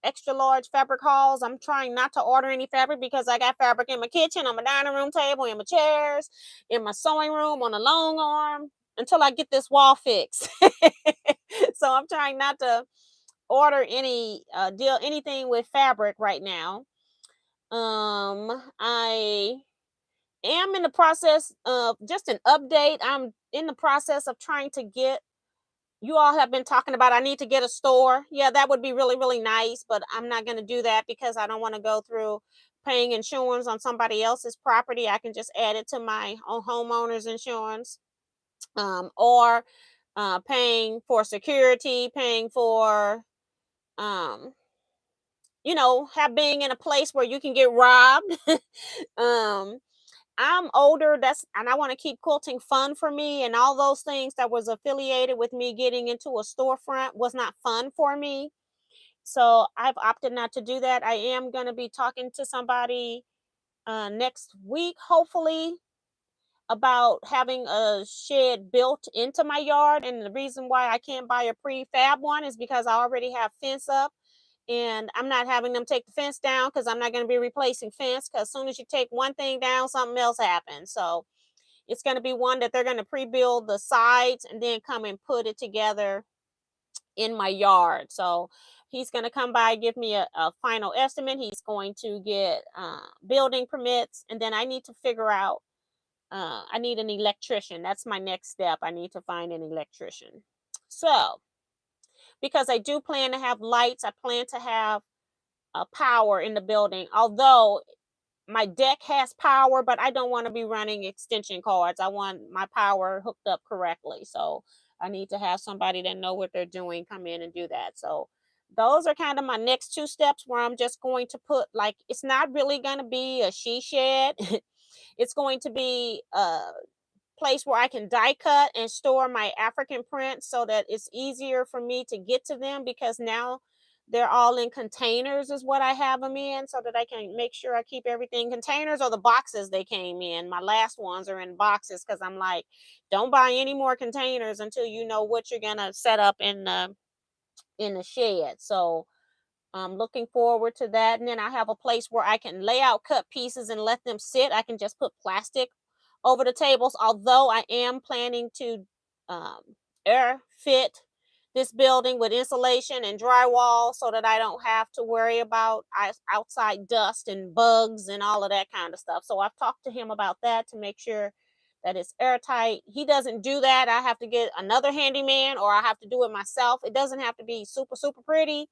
extra large fabric hauls. I'm trying not to order any fabric because I got fabric in my kitchen, on my dining room table, in my chairs, in my sewing room, on a long arm until I get this wall fixed. So I'm trying not to order anything with fabric right now. I am in the process of just an update. I'm in the process of trying to get you all have been talking about I need to get a store. Yeah, that would be really, really nice, but I'm not going to do that because I don't want to go through paying insurance on somebody else's property. I can just add it to my own homeowner's insurance, or paying for security, paying for, um, have being in a place where you can get robbed. um, I'm older, and I want to keep quilting fun for me, and all those things that was affiliated with me getting into a storefront was not fun for me. So I've opted not to do that. I am going to be talking to somebody next week, hopefully, about having a shed built into my yard. And the reason why I can't buy a prefab one is because I already have fence up, and I'm not having them take the fence down because I'm not going to be replacing fence, because as soon as you take one thing down, something else happens. So it's going to be one that they're going to pre-build the sides and then come and put it together in my yard. So he's going to come by, give me a final estimate. He's going to get building permits, and then I need to figure out, I need an electrician. That's my next step. I need to find an electrician. So because I do plan to have lights, I plan to have power in the building. Although my deck has power, but I don't want to be running extension cords. I want my power hooked up correctly. So I need to have somebody that know what they're doing come in and do that. So those are kind of my next two steps, where I'm just going to put, like, it's not really going to be a she shed. It's going to be place where I can die cut and store my African prints so that it's easier for me to get to them, because now they're all in containers is what I have them in, so that I can make sure I keep everything containers, or the boxes they came in. My last ones are in boxes because I'm like, don't buy any more containers until you know what you're gonna set up in the shed. So I'm looking forward to that. And then I have a place where I can lay out cut pieces and let them sit. I can just put plastic over the tables, although I am planning to um, air fit this building with insulation and drywall so that I don't have to worry about outside dust and bugs and all of that kind of stuff. So I've talked to him about that to make sure that it's airtight. He doesn't do that. I have to get another handyman, or I have to do it myself. It doesn't have to be super, super pretty.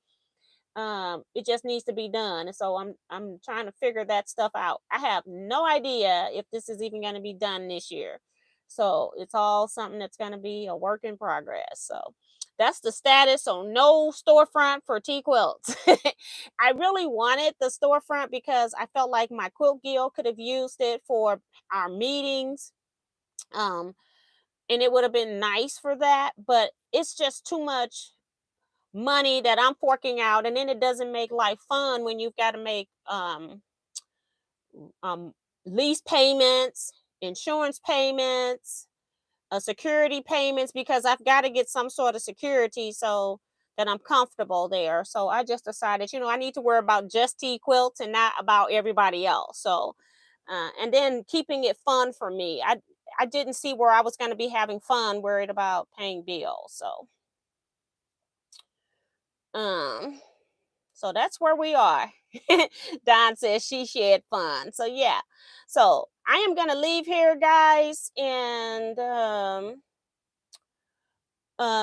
It just needs to be done. And so I'm trying to figure that stuff out. I have no idea if this is even going to be done this year, so it's all something that's going to be a work in progress. So that's the status. So no storefront for Teaquilts. I really wanted the storefront because I felt like my quilt guild could have used it for our meetings, um and it would have been nice for that, but it's just too much money that I'm forking out, and then it doesn't make life fun when you've got to make um lease payments, insurance payments, security payments, because I've got to get some sort of security so that I'm comfortable there. So I just decided, I need to worry about just tea quilts and not about everybody else. So and then keeping it fun for me. I didn't see where I was going to be having fun worried about paying bills. Um So that's where we are. Don says she shared fun. So yeah. So I am gonna leave here, guys, and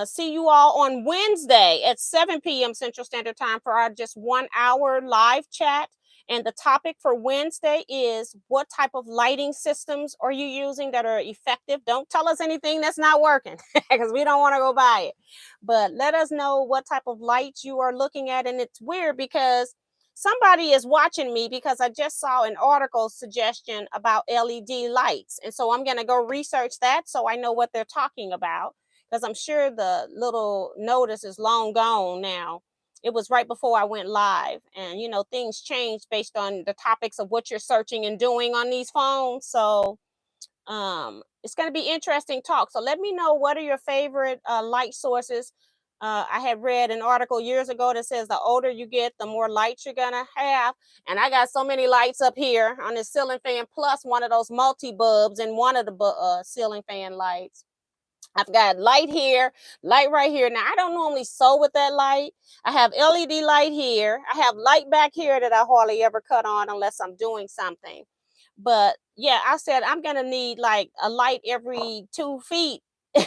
see you all on Wednesday at 7 p.m. Central Standard Time for our just 1 hour live chat. And the topic for Wednesday is, what type of lighting systems are you using that are effective? Don't tell us anything that's not working, because we don't want to go buy it. But let us know what type of lights you are looking at. And it's weird because somebody is watching me, because I just saw an article suggestion about LED lights. And so I'm going to go research that so I know what they're talking about, because I'm sure the little notice is long gone now. It was right before I went live, and things change based on the topics of what you're searching and doing on these phones. So it's going to be interesting talk. So let me know, what are your favorite light sources. I had read an article years ago that says the older you get, the more lights you're gonna have. And I got so many lights up here on the ceiling fan, plus one of those multi bulbs in one of the ceiling fan lights. I've got light here, light right here. Now, I don't normally sew with that light. I have LED light here. I have light back here that I hardly ever cut on unless I'm doing something. But yeah, I said I'm going to need like a light every 2 feet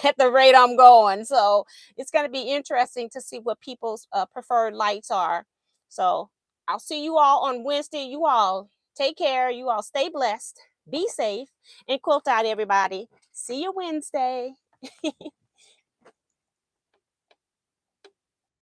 at the rate I'm going. So it's going to be interesting to see what people's preferred lights are. So I'll see you all on Wednesday. You all take care. You all stay blessed, be safe, and quilt out, everybody. See you Wednesday.